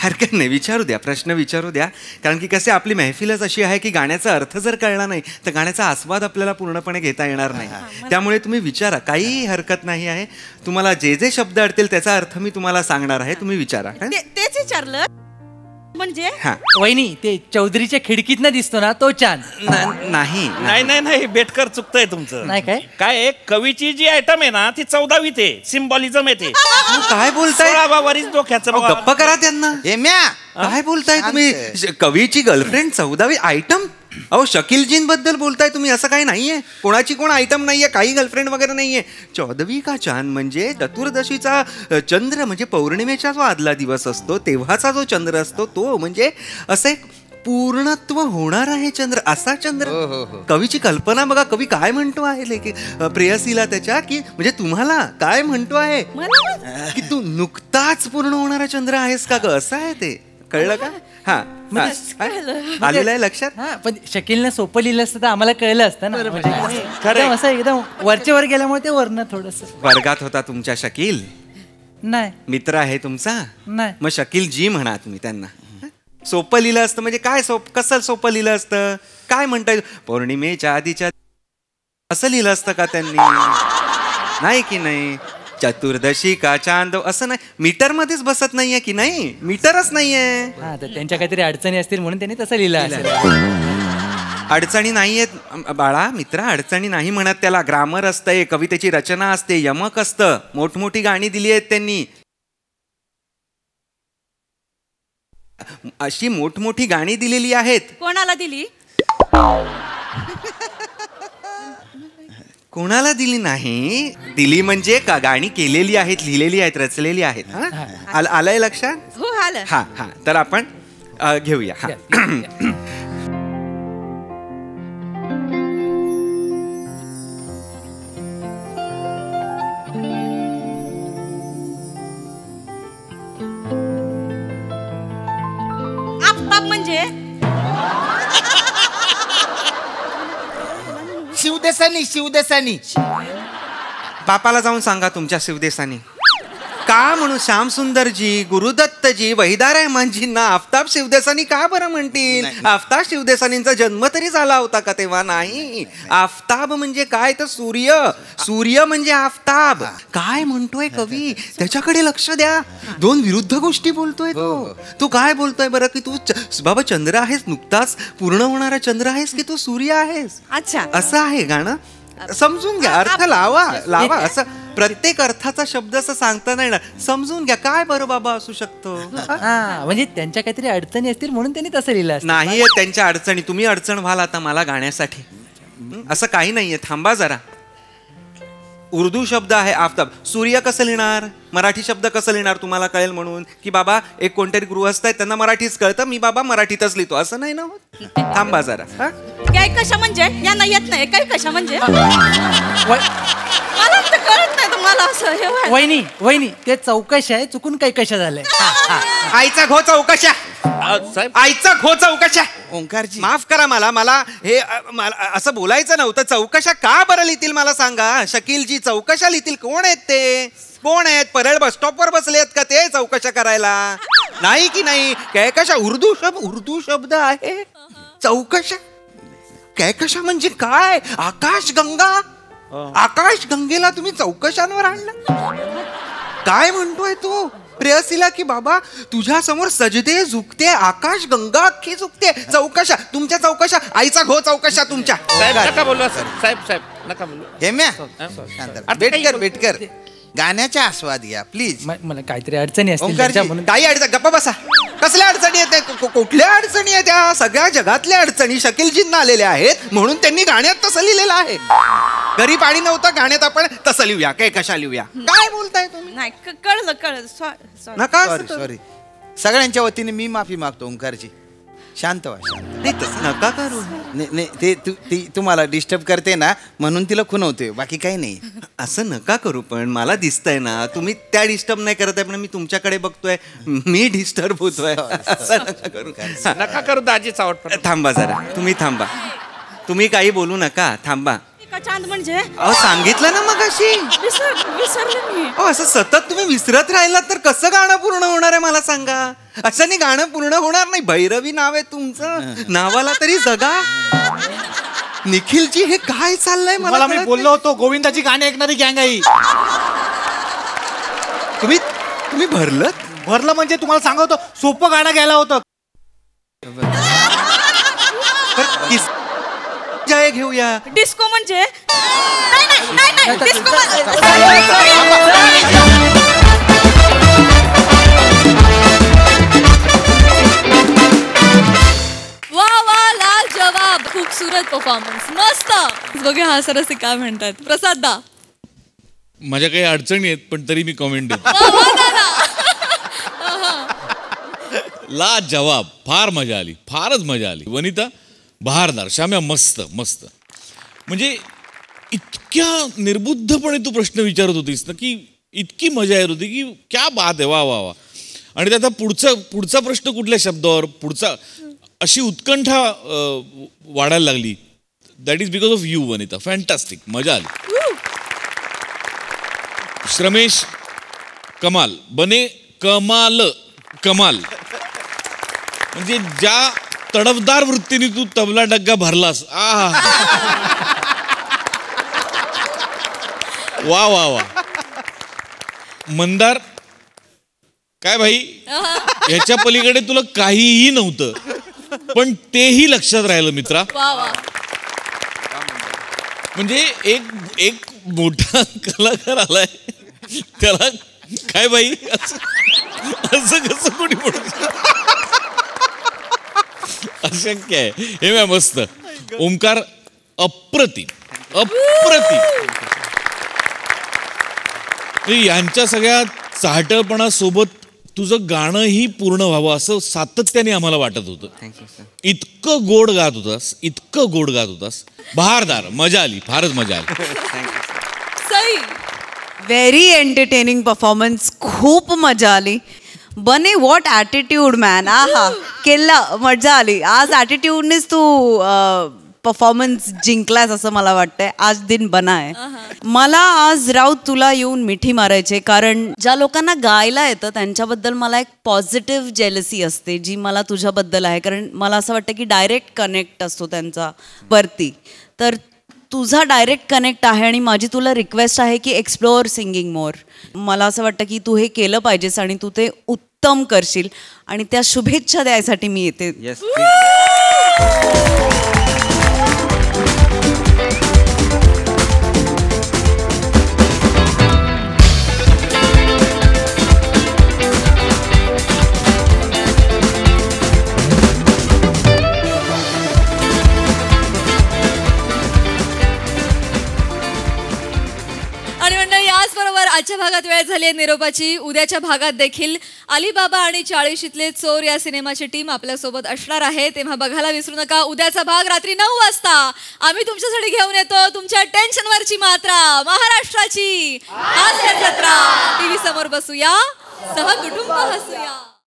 हरकत नाही, विचारू द्या, प्रश्न विचारू द्या. कारण की कसे आपली महफिलच अशी आहे की गाण्याचा अर्थ जर कळला नाही तर गाण्याचा आस्वाद आपल्याला पूर्णपणे घेता येणार नाही. त्यामुळे तुम्ही विचारा, काही हरकत नाही आहे. तुम्हाला जे जे शब्द अडतील त्याचा अर्थ मी तुम्हाला सांगणार आहे, तुम्ही विचारा.
तेच विचारलं म्हणजे.
वहिनी, ते चौधरीच्या खिडकीतनं दिसतो ना तो चांद.
नाही
नाही नाही नाही, बेटकर चुकतंय तुमचं.
नाही काय?
काय कवीची जी आयटम आहे ना, ती 14वीत आहे, सिम्बॉलिझम येते.
काय बोलताय?
16 वरीच डोक्याचं.
गप्प करा त्यांना. काय बोलताय तुम्ही? कवीची गर्लफ्रेंड 14वी आयटम? अहो, शकीलजींबद्दल बोलताय तुम्ही, असं काही नाहीये. कोणाची कोण आयटम नाहीये, काही गर्लफ्रेंड वगैरे नाहीये. 14वी का चांद म्हणजे चतुर्दशीचा चंद्र, म्हणजे पौर्णिमेचा जो आदला दिवस असतो तेव्हाचा जो चंद्र असतो तो, म्हणजे असं एक पूर्णत्व होणार आहे चंद्र, असा चंद्र. कवीची कल्पना बघा, कवी काय म्हणतो आहे की प्रेयसीला त्याच्या, की म्हणजे तुम्हाला काय म्हणतो आहे की तू नुकताच पूर्ण होणारा चंद्र आहेस का ग, असं आहे ते. कळलं का? हा, आलेलं आहे लक्षात.
पण शकीलनं सोपं लिहिलं असतं तर आम्हाला कळलं असतं ना. एकदम असं एकदम वरच्या वर गेल्यामुळे ते वरनं थोडस.
वर्गात होता तुमच्या शकील?
नाही.
मित्र आहे तुमचा?
नाही.
मग शकील जी म्हणा तुम्ही त्यांना. सोपं लिहिलं असतं म्हणजे काय, कसं सोपं लिहिलं असतं? काय म्हणताय? पौर्णिमेच्या आधीच्या असं लिहिलं असतं का त्यांनी? नाही की नाही? चतुर्दशी का चांद असं नाही, मीटर मध्येच बसत नाहीये की नाही, मीटरच नाहीये.
हा, तर त्यांच्या काहीतरी अडचणी असतील म्हणून त्यांनी तसं लिहिलं असेल.
अडचणी नाहीयेत बाळा, मित्र, अडचणी नाही म्हणत त्याला. ग्रामर असतंय, कवितेची रचना असते, यमक असतं, मोठमोठी गाणी दिली आहेत त्यांनी. अशी मोठमोठी गाणी दिलेली आहेत.
कोणाला दिली?
कोणाला दिली नाही, दिली म्हणजे का गाणी केलेली आहेत, लिहिलेली आहेत, रचलेली आहेत. आलंय लक्षात?
हो, आलं.
हा हा, तर आपण घेऊया. हा,
आफताब म्हणजे
शिवदेसानी.
बापाला जाऊन सांगा तुमच्या शिवदेसानी. का म्हणू श्यामसुंदरजी, गुरुदत्तजी, वहिदा रहमानजींना आफताब शिवदेसानी का बरं म्हणतील? आफताब शिवदेसानींचा जन्म तरी झाला होता का तेव्हा? नाही. आफताब म्हणजे काय तर सूर्य, सूर्य म्हणजे आफताब. काय म्हणतोय कवी? त्याच्याकडे लक्ष द्या. दोन विरुद्ध गोष्टी बोलतोय तू काय बोलतोय बरं? की तू बाबा चंद्र आहेस, नुकताच पूर्ण होणारा चंद्र आहेस, की तू सूर्य आहेस? अच्छा, असं आहे गाणं. समजून घ्या, अर्थ लावा. असं प्रत्येक अर्थाचा शब्द असं सांगता नाही ना. समजून घ्या काय बरं बाबा असू शकतो.
म्हणजे त्यांच्या काहीतरी अडचणी असतील म्हणून त्यांनी तसं लिहिलं असेल.
नाहीये त्यांच्या अडचणी. तुम्ही अडचण व्हाल आता मला गाण्यासाठी. असं काही नाहीये. थांबा जरा. उर्दू शब्द आहे आफताब. सूर्य कसं लिहिणार? मराठी शब्द कसं लिहिणार? तुम्हाला कळेल म्हणून की बाबा एक कोणतरी गृहस्थ आहेत त्यांना मराठीच कळतं, मी बाबा मराठीतच लिहितो, असं नाही ना होत. थांबा जरा.
काय कशा म्हणजे? यांना येत नाही काय कशा म्हणजे? मला तर कळत नाही तुम्हाला असं हे.
वहिनी ते चौकशा आहे, चुकून काही कशा झालंय.
आईचा घो चौकशा. आईचा घो चौकशा. ओंकारजी माफ करा मला हे असं बोलायचं नव्हतं. चौकशा का बरं लिहितील मला सांगा? शकीलजी चौकशा लिहितील. कोण आहेत ते? कोण आहेत? परळ बस स्टॉपवर बसले आहेत का ते चौकशा करायला? नाही की नाही? कैकशा उर्दू शब्द आहे. चौकशा कैकशा म्हणजे काय? आकाशगंगा. आकाशगंगेला तुम्ही चौकशांवर आणलं? काय म्हणतोय तू प्रेयसीला की बाबा तुझ्या समोर सजदे झुकते, आकाशगंगा अख्खी झुकते. चौकशा तुमच्या चौकशा. आईचा घो चौकशा तुमच्या.
साहेब नका बोलू. साहेब नका बोलू.
हेम्या बेटकर गाण्याचा आस्वाद घ्या प्लीज.
मला काहीतरी अडचणी असतील.
काही अडचण? गप्पा बसा. कसल्या अडचणी आहेत? कुठल्या अडचणी आहेत? त्या सगळ्या जगातल्या अडचणी शकीलजींना आलेल्या आहेत म्हणून त्यांनी गाण्यात तसं लिहिलेलं आहे. घरी पाणी नव्हतं, गाण्यात आपण तसं लिहूया. काय कशा लिहूया? काय बोलताय तुम्ही?
नाही कळलं.
नका.
सॉरी. सगळ्यांच्या वतीने मी माफी मागतो ओंकारजी. शांत व्हा.
नका करू.
ते तुम्हाला डिस्टर्ब करते ना म्हणून तिला खुणवते, बाकी काही नाही.
असं नका करू. पण मला दिसतंय ना तुम्ही त्या डिस्टर्ब नाही करत आहे, पण मी तुमच्याकडे बघतोय मी डिस्टर्ब होतोय. असं नका करू.
नका करू दाजी चावट.
थांबा जरा. तुम्ही थांबा. तुम्ही काही बोलू नका. थांबा.
चांद म्हणजे
सांगितलं ना मग अशी.
विसरले मी.
असं सतत तुम्ही विसरत राहिलात तर कसं गाणं पूर्ण होणार आहे मला सांगा. असं गाणं पूर्ण होणार नाही. भैरवी नाव आहे तुमचं. नावाला तरी जगा. निखिलजी हे काय चाललंय?
मला मी बोललो होतो गोविंदाची गाणी ऐकणारी गँग आहे.
तुम्ही भरलं
म्हणजे तुम्हाला सांगतो सोपं गाणं घ्यायला होतं.
जय घेऊया.
डिस्को म्हणजे डिस्को.
वा लाजवाब. खूपसूरत परफॉर्मन्स. मस्त. बघा हा सरस काय म्हणतात. प्रसाद दा.
माझ्या काही अडचणी आहेत पण तरी मी कॉमेंट देतो. लाजवाब. फार मजा आली. फारच मजा आली. वनिता बहारदार. श्याम्या मस्त. म्हणजे इतक्या निर्बुद्धपणे तू प्रश्न विचारत होतीस ना की इतकी मजा येत होती की क्या बात आहे. वा. आणि त्याचा पुढचा प्रश्न कुठल्या शब्दावर पुढचा अशी उत्कंठा वाढायला लागली. That is because of you Vanita. Fantastic. मजा आली. श्रमेश कमाल. बने कमाल. म्हणजे ज्या तडफदार वृत्तीने तू तबला डग्गा भरलास. वा. मंदार काय भाई ह्याच्या पलीकडे तुला काहीही नव्हतं पण तेही लक्षात राहिलं मित्रा. म्हणजे एक मोठा कलाकार आलाय त्याला काय बाई असं कसं कोणी म्हणू अशक्य आहे. हे मॅ मस्त. ओंकार अप्रतिम. यांच्या सगळ्या चाहटपणासोबत तुझं गाणंही पूर्ण व्हावं असं सातत्याने आम्हाला वाटत होतं. इतकं गोड गात होतास. बहारदार. मजा आली. फारच मजा आली.
Very entertaining performance. खूप मजा आली. बने व्हॉट ॲटिट्यूड मॅन. केला. मजा आली. आज ॲटिट्यूडनेच तू परफॉर्मन्स जिंकलास असं मला वाटतंय. आज दिन बना आहे. मला आज राऊत तुला येऊन मिठी मारायचे, कारण ज्या लोकांना गायला येतं त्यांच्याबद्दल मला एक पॉझिटिव्ह जेलसी असते जी मला तुझ्याबद्दल आहे, कारण मला असं वाटतं की डायरेक्ट कनेक्ट असतो त्यांचा वरती. तर तुझा डायरेक्ट कनेक्ट आहे आणि माझी तुला रिक्वेस्ट आहे की एक्सप्लोअर सिंगिंग मोर. मला असं वाटतं की तू हे केलं पाहिजेस आणि तू ते उत्तम करशील आणि त्या शुभेच्छा द्यायसाठी मी येते.
आणि मंडळी याचबरोबर आजच्या भागात वेळ झाली आहे निरोपाची. उद्याच्या भागात देखील अलीबाबा आणि 40शीतले चोर या सिनेमाची टीम आपल्यासोबत असणार आहे, तेव्हा बघायला विसरू नका. उद्याचा भाग रात्री 9 वाजता आम्ही तुमच्यासाठी घेऊन येतो तुमच्या टेन्शनवरची मात्रा, महाराष्ट्राची हास्य जत्रा. टीव्ही समोर बसूया, सहकुटुंब हसूया.